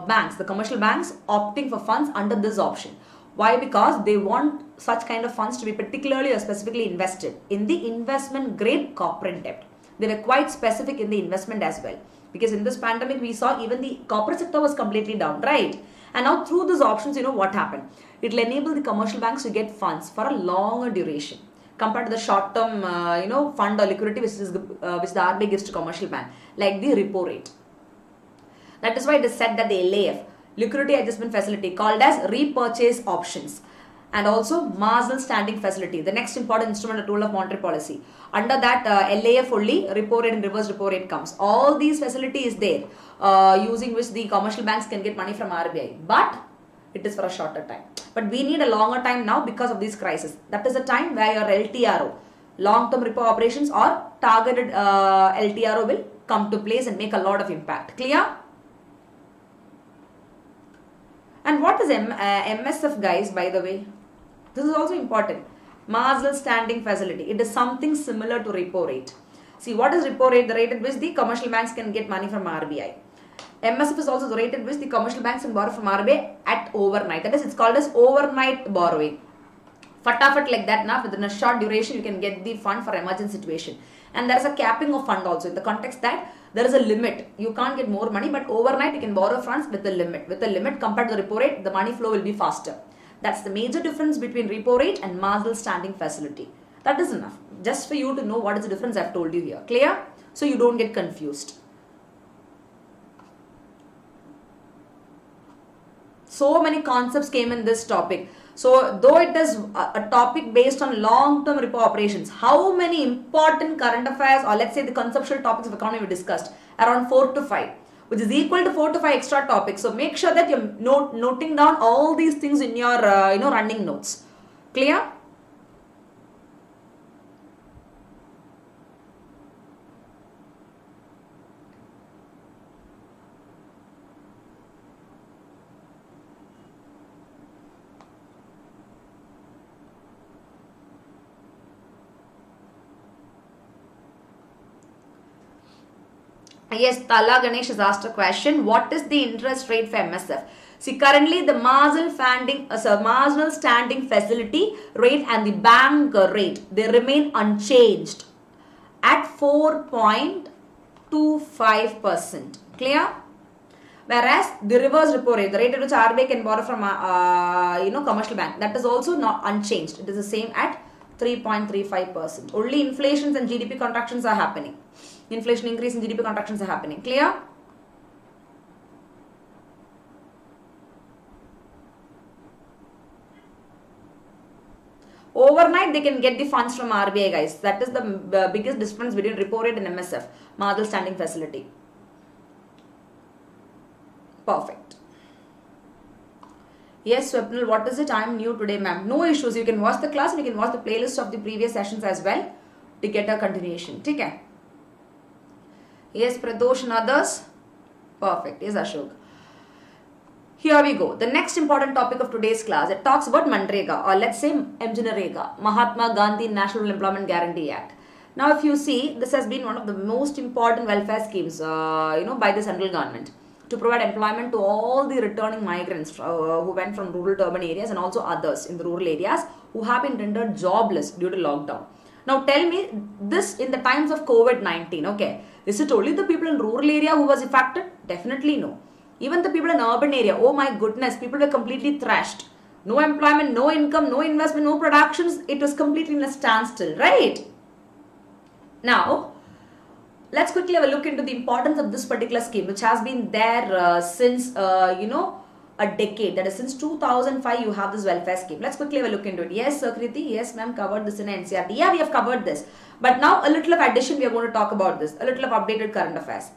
banks, the commercial banks, opting for funds under this option. Why? Because they want such kind of funds to be particularly or specifically invested in the investment grade corporate debt. They were quite specific in the investment as well. Because in this pandemic, we saw even the corporate sector was completely down, right? And now through these options, what happened? It will enable the commercial banks to get funds for a longer duration compared to the short-term, fund or liquidity which the RBI gives to commercial bank, like the repo rate. That is why it is said that the LAF, liquidity adjustment facility, called as repurchase options, and also marginal standing facility, the next important instrument or tool of monetary policy. Under that LAF only, repo rate and reverse repo rate comes. All these facility is there, using which the commercial banks can get money from RBI. But it is for a shorter time. But we need a longer time now because of this crisis. That is the time where your LTRO, long-term repo operations or targeted LTRO will come to place and make a lot of impact. Clear? And what is MSF, guys, by the way? This is also important. Marginal standing facility. It is something similar to repo rate. See, what is repo rate? The rate at which the commercial banks can get money from RBI. MSF is also the rate at which the commercial banks can borrow from RBI at overnight. That is, it's called as overnight borrowing. Fatafat like that, now within a short duration, you can get the fund for emergency situation. And there is a capping of fund also in the context that there is a limit. You can't get more money, but overnight you can borrow funds with a limit. With a limit compared to the repo rate, the money flow will be faster. That's the major difference between repo rate and marginal standing facility. That is enough. Just for you to know what is the difference I've told you here. Clear? So you don't get confused. So many concepts came in this topic. So though it is a topic based on long-term repo operations, how many important current affairs or let's say the conceptual topics of economy we discussed? Around 4 to 5. Which is equal to 4 to 5 extra topics. So make sure that you're noting down all these things in your running notes. Clear? Yes, Tala Ganesh has asked a question. What is the interest rate for MSF? See, currently the marginal standing facility rate and the bank rate, they remain unchanged at 4.25%. Clear? Whereas the reverse repo rate, the rate at which RBI can borrow from commercial bank, that is also not unchanged. It is the same at 3.35%. Only inflations and GDP contractions are happening. Inflation increase and GDP contractions are happening. Clear? Overnight, they can get the funds from RBI, guys. That is the biggest difference between repo rate and MSF, Marginal Standing Facility. Perfect. Yes, Swapnil, what is it? I am new today, ma'am. No issues. You can watch the class and you can watch the playlist of the previous sessions as well to get a continuation. Okay? Yes, Pradosh and others. Perfect. Yes, Ashok. Here we go. The next important topic of today's class, it talks about Manrega, or let's say MGNREGA, Mahatma Gandhi National Employment Guarantee Act. Now, if you see, this has been one of the most important welfare schemes, by the central government to provide employment to all the returning migrants who went from rural to urban areas and also others in the rural areas who have been rendered jobless due to lockdown. Now, tell me this in the times of COVID-19, okay? Is it only the people in rural area who was affected? Definitely no. Even the people in urban area, oh my goodness, people were completely thrashed. No employment, no income, no investment, no productions. It was completely in a standstill, right? Now, let's quickly have a look into the importance of this particular scheme, which has been there since, a decade. That is, since 2005, you have this welfare scheme. Let's quickly have a look into it. Yes, Kriti, yes, ma'am, covered this in NCRT. Yeah, we have covered this. But now, a little of addition, we are going to talk about this. A little of updated current affairs.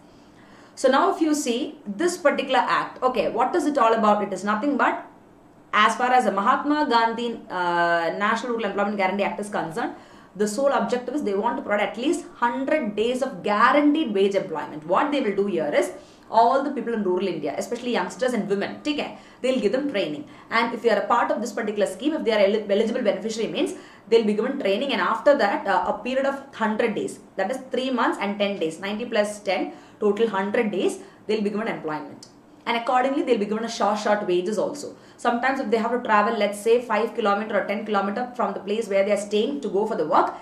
So now if you see this particular act, okay, what is it all about? It is nothing but, as far as the Mahatma Gandhi National Rural Employment Guarantee Act is concerned, the sole objective is they want to provide at least 100 days of guaranteed wage employment. What they will do here is, all the people in rural India, especially youngsters and women, okay, they'll give them training. And if they are a part of this particular scheme, if they are eligible beneficiary, means they'll be given training, and after that a period of 100 days, that is 3 months and 10 days, 90 plus 10, total 100 days, they'll be given employment. And accordingly, they'll be given a short wages also. Sometimes if they have to travel, let's say 5 km or 10 km from the place where they are staying to go for the work,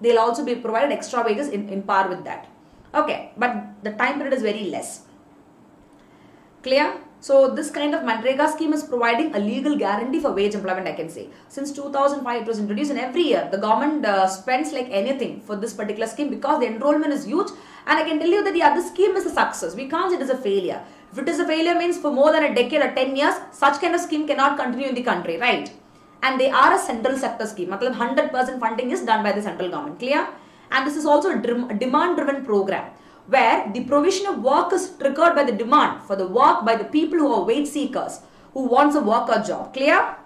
they'll also be provided extra wages in par with that. Okay, but the time period is very less. Clear? So this kind of Manrega scheme is providing a legal guarantee for wage employment, I can say. Since 2005, it was introduced, and every year the government spends like anything for this particular scheme because the enrollment is huge. And I can tell you that the other scheme is a success. We can't say it is a failure. If it is a failure, means for more than a decade or 10 years, such kind of scheme cannot continue in the country, right? And they are a central sector scheme. 100% funding is done by the central government. Clear? And this is also a demand-driven program, where the provision of work is triggered by the demand for the work by the people who are wage seekers, who wants a work or job. Clear?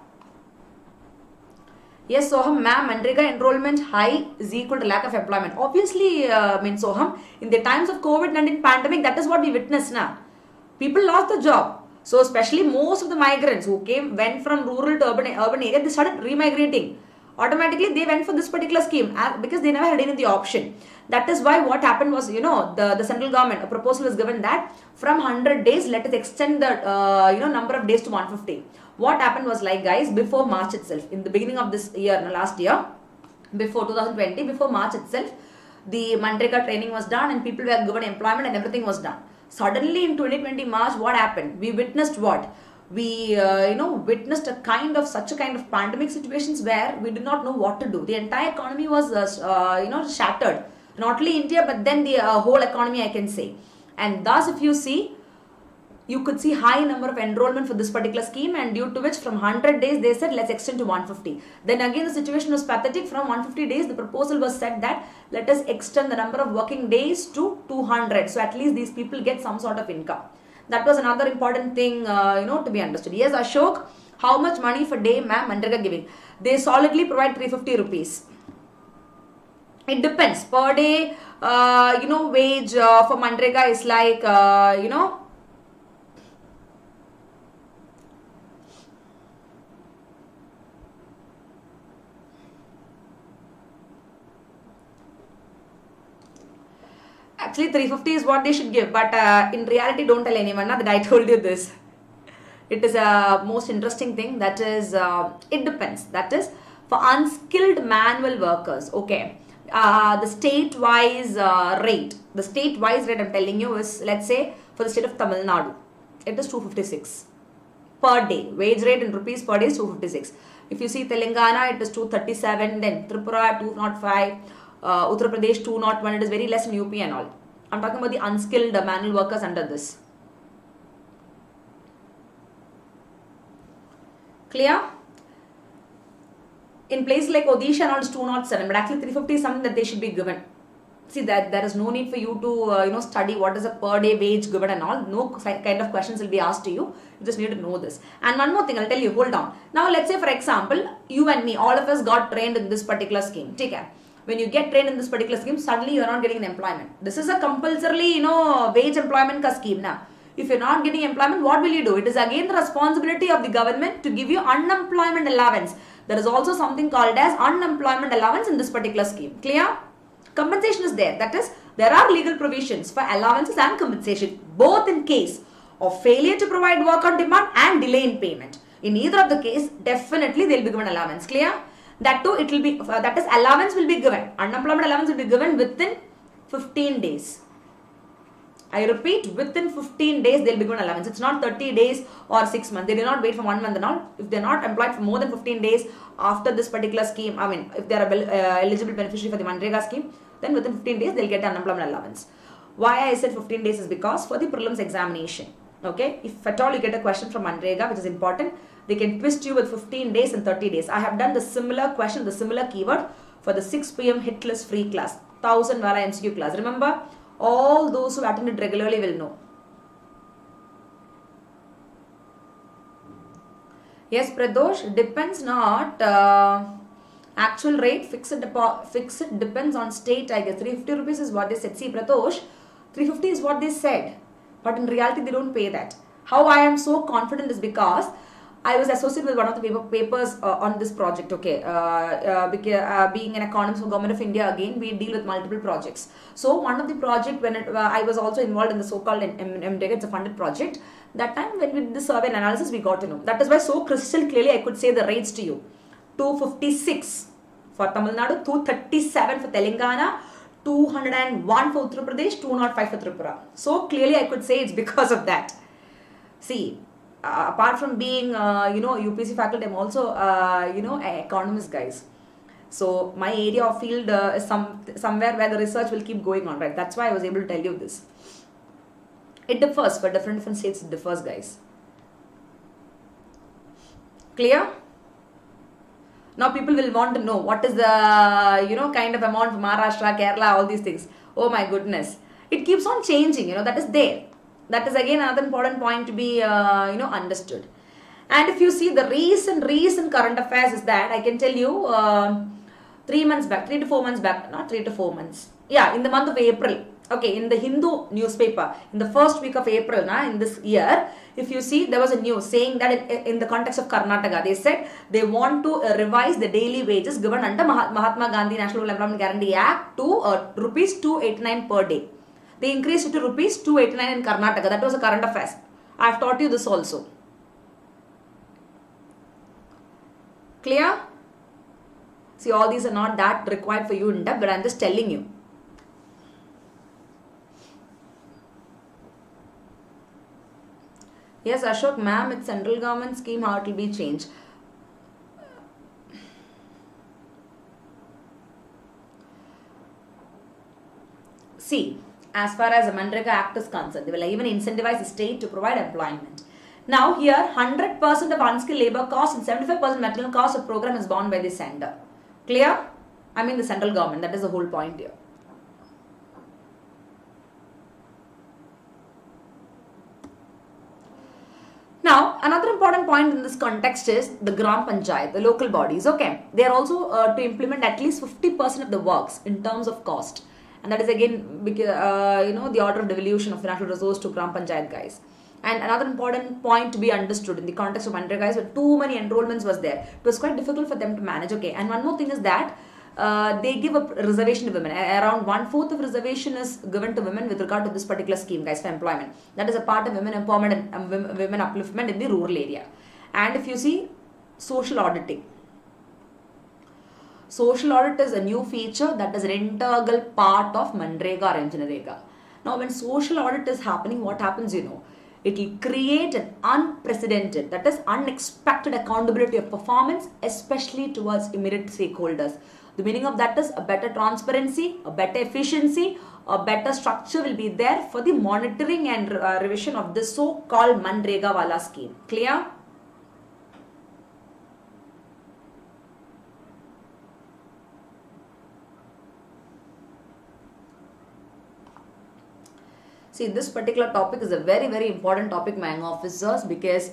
Yes, Soham, ma'am, Manrega enrollment high is equal to lack of employment. Obviously, Soham, in the times of COVID-19 pandemic, that is what we witnessed now. People lost the job. So, especially most of the migrants who went from rural to urban area, they started remigrating. Automatically, they went for this particular scheme because they never had any of the option. That is why what happened was, the central government, a proposal was given that from 100 days, let us extend the, number of days to 150. What happened was, like, guys, before March itself, in the beginning of this year, last year, before 2020, before March itself, the Manrega training was done and people were given employment and everything was done. Suddenly in 2020 March, what happened? We witnessed what? We, witnessed such a kind of pandemic situations where we did not know what to do. The entire economy was, shattered. Not only India, but then the whole economy, I can say. And thus, if you see, you could see high number of enrollment for this particular scheme, and due to which from 100 days, they said, let's extend to 150. Then again, the situation was pathetic. From 150 days, the proposal was said that let us extend the number of working days to 200. So at least these people get some sort of income. That was another important thing, to be understood. Yes, Ashok, how much money per day, ma'am, Manrega giving? They solidly provide 350 rupees. It depends. Per day, wage for Manrega is like, actually 350 is what they should give, but in reality, don't tell anyone that I told you this. It is a most interesting thing. That is, it depends. That is for unskilled manual workers. Okay, the state-wise rate. The state-wise rate I'm telling you is, let's say, for the state of Tamil Nadu. it is 256 per day. Wage rate in rupees per day is 256. If you see Telangana, it is 237, then Tripura 205, Uttar Pradesh 201, it is very less in UP and all. I'm talking about the unskilled manual workers under this. Clear? In places like Odisha and all, it's 207, but actually 350 is something that they should be given. See, that there is no need for you to study what is a per day wage given and all. No kind of questions will be asked to you. You just need to know this. And one more thing, I'll tell you, hold on. Now, let's say for example, you and me, all of us got trained in this particular scheme. Take care. When you get trained in this particular scheme, suddenly you are not getting an employment. This is a compulsorily, wage employment ka scheme now. If you're not getting employment, what will you do? It is again the responsibility of the government to give you unemployment allowance. There is also something called as unemployment allowance in this particular scheme. Clear? Compensation is there. That is, there are legal provisions for allowances and compensation, both in case of failure to provide work on demand and delay in payment. In either of the case, definitely they will be given allowance. Clear? That too, it will be, that is, allowance will be given. Unemployment allowance will be given within 15 days. I repeat, within 15 days they will be given allowance. It's not 30 days or 6 months. They do not wait for 1 month and all. If they are not employed for more than 15 days after this particular scheme, I mean, if they are eligible beneficiary for the Manrega scheme, then within 15 days they will get unemployment allowance. Why I said 15 days is because for the prelims examination, okay, if at all you get a question from Manrega, which is important, they can twist you with 15 days and 30 days. I have done the similar question, the similar keyword for the 6 PM Hitlist free class, 1000 Wala MCQ class. Remember, all those who attended regularly will know. Yes, Pradosh, depends not actual rate, fixed depends on state, I guess. 350 rupees is what they said. See, Pradosh, 350 is what they said, but in reality they don't pay that. How I am so confident is because I was associated with one of the papers on this project, okay. Being an economist for Government of India, again, we deal with multiple projects. So, one of the project, when I was also involved in the so-called MDEG, it's a funded project. That time, when we did the survey and analysis, we got to know. That is why so crystal clearly I could say the rates to you. 256 for Tamil Nadu, 237 for Telangana, 201 for Uttar Pradesh, 205 for Tripura. So, clearly I could say it's because of that. See, apart from being, UPSC faculty, I'm also, an economist, guys. So, my area of field is somewhere where the research will keep going on, right? That's why I was able to tell you this. It differs for different states, it differs, guys. Clear? Now, people will want to know what is the, kind of amount for Maharashtra, Kerala, all these things. Oh my goodness. It keeps on changing, that is there. That is again another important point to be, understood. And if you see the recent current affairs is that, I can tell you, 3 months back, 3 to 4 months back, not 3 to 4 months. Yeah, in the month of April, okay, in the Hindu newspaper, in the first week of April, in this year, if you see, there was a news saying that in the context of Karnataka, they said they want to revise the daily wages given under Mahatma Gandhi National Employment Guarantee Act to rupees 289 per day. They increased it to rupees 289 in Karnataka. That was a current affairs. I have taught you this also. Clear? See, all these are not that required for you in depth, but I am just telling you. Yes, Ashok, ma'am, it's central government scheme, how it will be changed. See, as far as the Manrega Act is concerned, they will even incentivize the state to provide employment. Now here, 100% of unskilled labor cost and 75% material cost of program is borne by the sender. Clear? I mean the central government, that is the whole point here. Now, another important point in this context is the Gram Panchayat, the local bodies, okay. They are also to implement at least 50% of the works in terms of cost. And that is again, the order of devolution of financial resource to Gram Panchayat, guys. And another important point to be understood in the context of Manrega, guys, where too many enrollments was there. It was quite difficult for them to manage, okay. And one more thing is that they give a reservation to women. Around 1/4 of reservation is given to women with regard to this particular scheme, guys, for employment. That is a part of women empowerment and women upliftment in the rural area. And if you see, social auditing. Social audit is a new feature that is an integral part of Manrega or Engineerega. Now, when social audit is happening, what happens, It will create an unprecedented, that is unexpected accountability of performance, especially towards immediate stakeholders. The meaning of that is a better transparency, a better efficiency, a better structure will be there for the monitoring and revision of this so-called Manrega Wala scheme. Clear? See, this particular topic is a very, very important topic, my young officers, because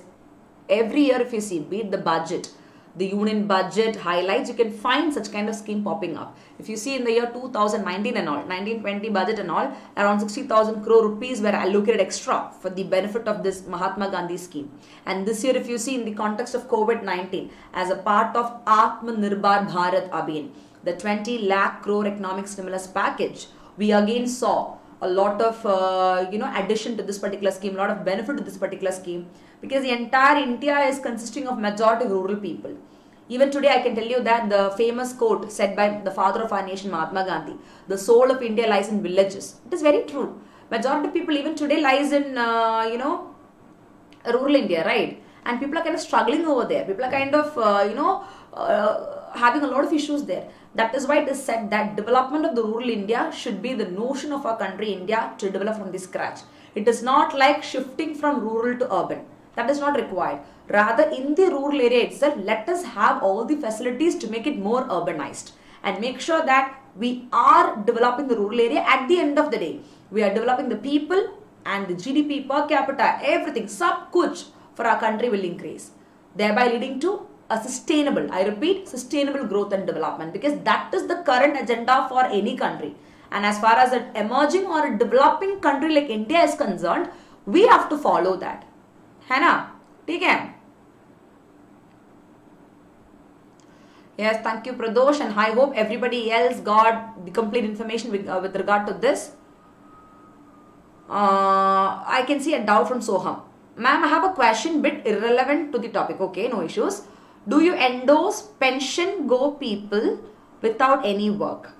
every year if you see, be it the budget, the union budget highlights, you can find such kind of scheme popping up. If you see in the year 2019 and all, 1920 budget and all, around 60,000 crore rupees were allocated extra for the benefit of this Mahatma Gandhi scheme. And this year, if you see in the context of COVID-19, as a part of Atmanirbhar Bharat Abhiyan, the 20 lakh crore economic stimulus package, we again saw a lot of addition to this particular scheme, a lot of benefit to this particular scheme, because the entire India is consisting of majority of rural people. Even today I can tell you that the famous quote said by the father of our nation, Mahatma Gandhi, the soul of India lies in villages. It is very true. Majority of people even today lies in rural India, right? And people are kind of struggling over there. People are kind of having a lot of issues there. That is why it is said that development of the rural India should be the notion of our country India to develop from the scratch. It is not like shifting from rural to urban. That is not required. Rather, in the rural area itself, let us have all the facilities to make it more urbanized and make sure that we are developing the rural area. At the end of the day, we are developing the people and the GDP per capita, everything, sab kuch for our country will increase, thereby leading to a sustainable, I repeat, sustainable growth and development, because that is the current agenda for any country. And as far as an emerging or a developing country like India is concerned, we have to follow that. है ना? ठीक है? Yes, thank you, Pradosh, and I hope everybody else got the complete information with regard to this. I can see a doubt from Soham. Ma'am, I have a question bit irrelevant to the topic. Okay, no issues. Do you endorse pension go people without any work?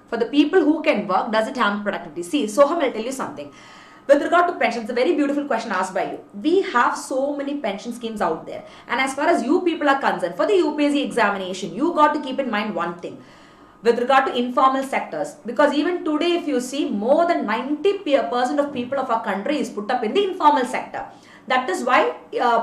For the people who can work, does it harm productivity? See, Soham, I'll tell you something. With regard to pensions, it's a very beautiful question asked by you. We have so many pension schemes out there. And as far as you people are concerned, for the UPSC examination, you got to keep in mind one thing. With regard to informal sectors, because even today, if you see, more than 90% of people of our country is put up in the informal sector. That is why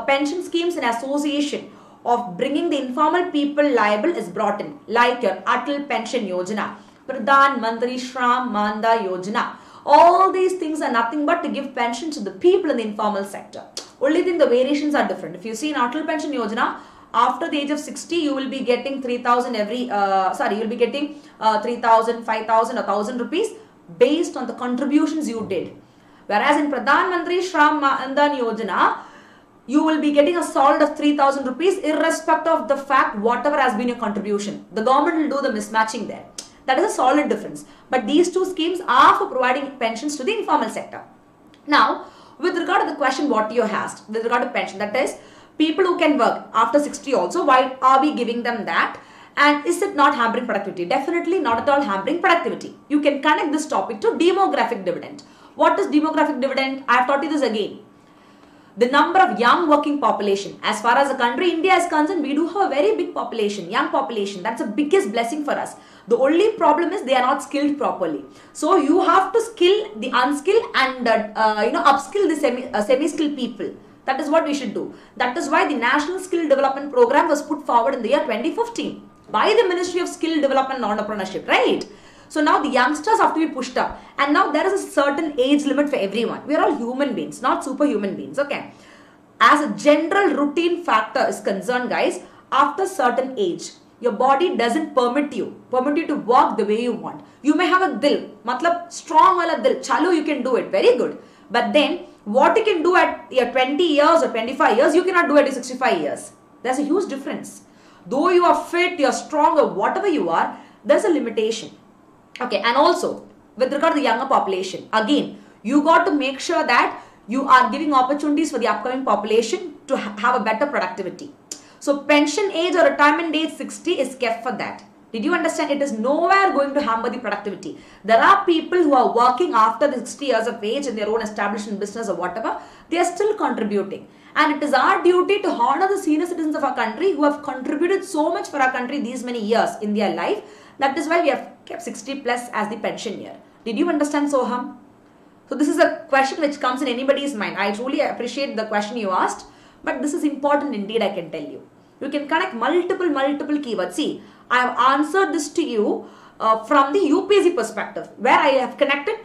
pension schemes in association of bringing the informal people liable is brought in, like your Atal Pension Yojana, Pradhan Mantri Shram Manda Yojana. All these things are nothing but to give pension to the people in the informal sector. Only thing, the variations are different. If you see in Atal Pension Yojana, after the age of 60, you will be getting 3,000 you will be getting 3,000, 5,000 or 1,000 rupees based on the contributions you did. Whereas in Pradhan Mantri Shram Mandan Yojana, you will be getting a solid of 3,000 rupees irrespective of the fact whatever has been your contribution. The government will do the mismatching there. That is a solid difference. But these two schemes are for providing pensions to the informal sector. Now, with regard to the question what you asked, with regard to pension, that is, people who can work after 60 also, why are we giving them that? And is it not hampering productivity? Definitely not at all hampering productivity. You can connect this topic to demographic dividend. What is demographic dividend? I have taught you this again. The number of young working population. As far as the country India is concerned, we do have a very big population, young population. That's the biggest blessing for us. The only problem is they are not skilled properly. So you have to skill the unskilled and upskill the semi-skilled people. That is what we should do. That is why the National Skill Development Program was put forward in the year 2015 by the Ministry of Skill Development and Entrepreneurship, right? So now the youngsters have to be pushed up, and now there is a certain age limit for everyone. We are all human beings, not superhuman beings, okay? As a general routine factor is concerned, guys, after certain age, your body doesn't permit you to walk the way you want. You may have a dil, matlab strong wala dil, chalo, you can do it, very good. But then what you can do at your 20 years or 25 years, you cannot do at your 65 years. There's a huge difference. Though you are fit, you're strong or whatever you are, there's a limitation. Okay, and also with regard to the younger population, again, you got to make sure that you are giving opportunities for the upcoming population to have a better productivity. So pension age or retirement age 60 is kept for that. Did you understand? It is nowhere going to hamper the productivity. There are people who are working after the 60 years of age in their own established business or whatever. They are still contributing. And it is our duty to honor the senior citizens of our country who have contributed so much for our country these many years in their life. That is why we have kept 60 plus as the pension year. Did you understand, Soham? So this is a question which comes in anybody's mind. I truly appreciate the question you asked. But this is important indeed, I can tell you. You can connect multiple keywords. See, I have answered this to you from the UPSC perspective, where I have connected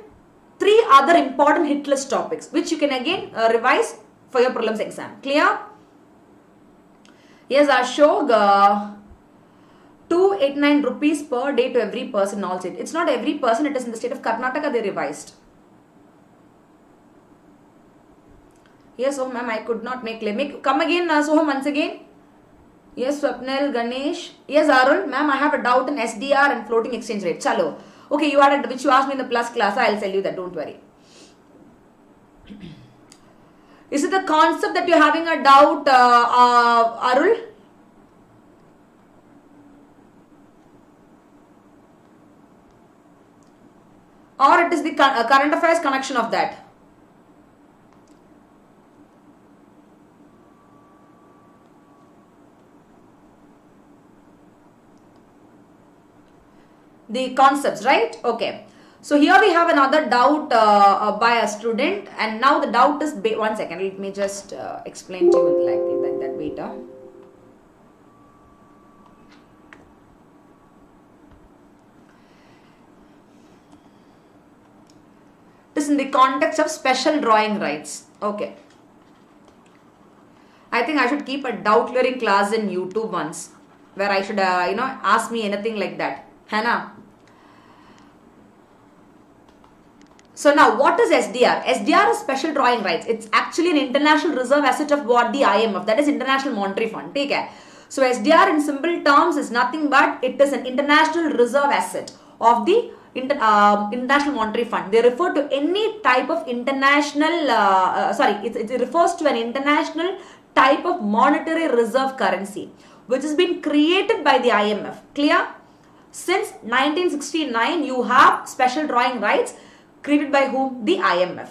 3 other important hit list topics, which you can again revise for your prelims exam. Clear? Yes, Ashok, 289 rupees per day to every person in all states. It's not every person, it is in the state of Karnataka they revised. Yes, oh ma'am, I could not make claim. Come again, Soham, once again. Yes, Swapnil, Ganesh. Yes, Arul, ma'am, I have a doubt in SDR and floating exchange rate. Chalo. Okay, you had which you asked me in the plus class. I'll tell you that. Don't worry. Is it the concept that you're having a doubt, Arul? Or it is the current affairs connection of that? The concepts, right? Okay. So here we have another doubt by a student, and now the doubt is, one second, let me just explain to you like that beta. It is in the context of special drawing rights. Okay. I think I should keep a doubt clearing class in YouTube once, where I should, ask me anything like that. Hannah. So now what is SDR? SDR is special drawing rights. It's actually an international reserve asset of what? The IMF, that is International Monetary Fund. Take care. So SDR in simple terms is nothing but it is an international reserve asset of the International Monetary Fund. They refer to any type of international, it refers to an international type of monetary reserve currency which has been created by the IMF. Clear? Since 1969, you have special drawing rights created by whom? The IMF.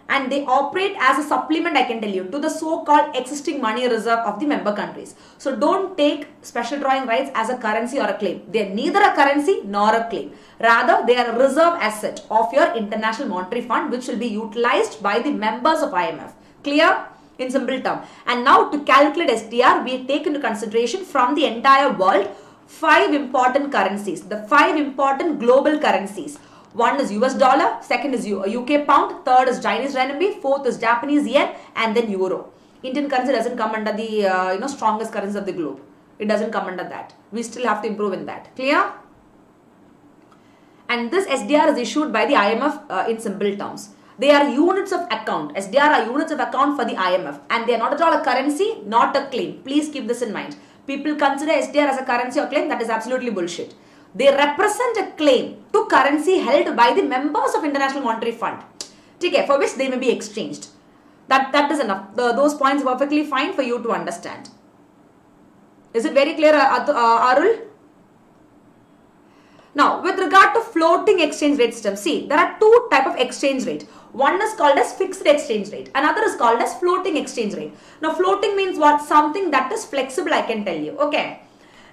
And they operate as a supplement, I can tell you, to the so-called existing money reserve of the member countries. So don't take special drawing rights as a currency or a claim. They are neither a currency nor a claim. Rather, they are a reserve asset of your International Monetary Fund, which will be utilized by the members of IMF. Clear? In simple term. And now to calculate SDR, we take into consideration from the entire world 5 important currencies. The 5 important global currencies. One is US dollar, second is UK pound, third is Chinese renminbi, fourth is Japanese yen, and then euro. Indian currency doesn't come under the strongest currency of the globe. It doesn't come under that. We still have to improve in that. Clear? And this SDR is issued by the IMF in simple terms. They are units of account. SDR are units of account for the IMF, and they are not at all a currency, not a claim. Please keep this in mind. People consider SDR as a currency or claim. That is absolutely bullshit. They represent a claim to currency held by the members of International Monetary Fund, okay, for which they may be exchanged. That is enough. Those points are perfectly fine for you to understand. Is it very clear, Arul? Now, with regard to floating exchange rate system, see, there are 2 types of exchange rate. One is called as fixed exchange rate. Another is called as floating exchange rate. Now, floating means what? Something that is flexible, I can tell you. Okay.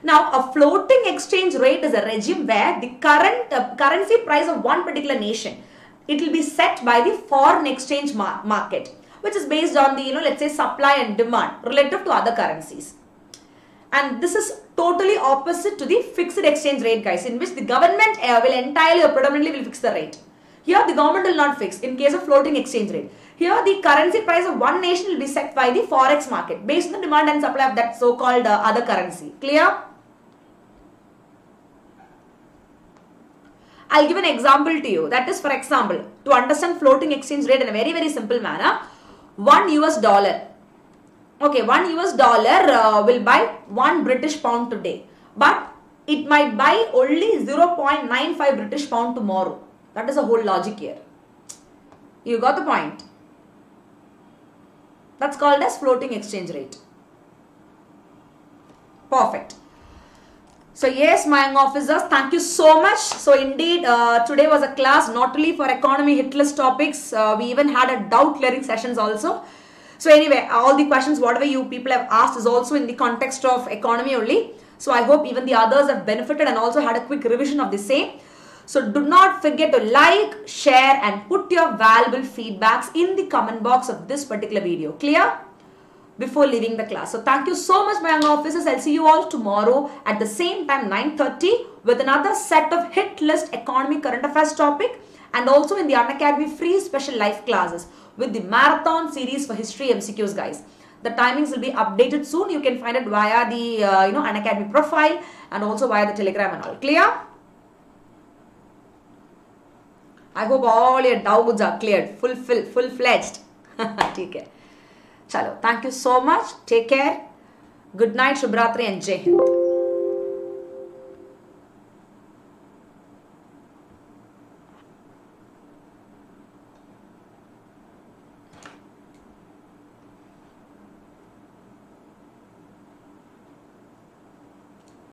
Now, a floating exchange rate is a regime where the current currency price of one particular nation, it will be set by the foreign exchange market, which is based on the, let's say supply and demand relative to other currencies. And this is totally opposite to the fixed exchange rate, guys, in which the government will entirely or predominantly will fix the rate. Here, the government will not fix in case of floating exchange rate. Here, the currency price of one nation will be set by the forex market based on the demand and supply of that so-called other currency. Clear? I'll give an example to you. That is, for example, to understand floating exchange rate in a very, very simple manner, $1 US. Okay, $1 US will buy 1 British pound today. But it might buy only 0.95 British pound tomorrow. That is the whole logic here. You got the point? That's called as floating exchange rate. Perfect. So yes, my young officers, thank you so much. So indeed, today was a class not only for economy hit list topics, we even had a doubt clearing sessions also. So anyway, all the questions, whatever you people have asked is also in the context of economy only. So I hope even the others have benefited and also had a quick revision of the same. So do not forget to like, share and put your valuable feedbacks in the comment box of this particular video. Clear? Before leaving the class. So thank you so much, my young officers. I'll see you all tomorrow at the same time 9:30 with another set of hit list economy current affairs topic and also in the Unacademy free special live classes with the marathon series for history MCQs, guys. The timings will be updated soon. You can find it via the Unacademy profile and also via the Telegram and all. Clear? I hope all your doubts are cleared. Full-fledged. Take care. Chalo, thank you so much. Take care. Good night, Shubhratri and Jai Hind.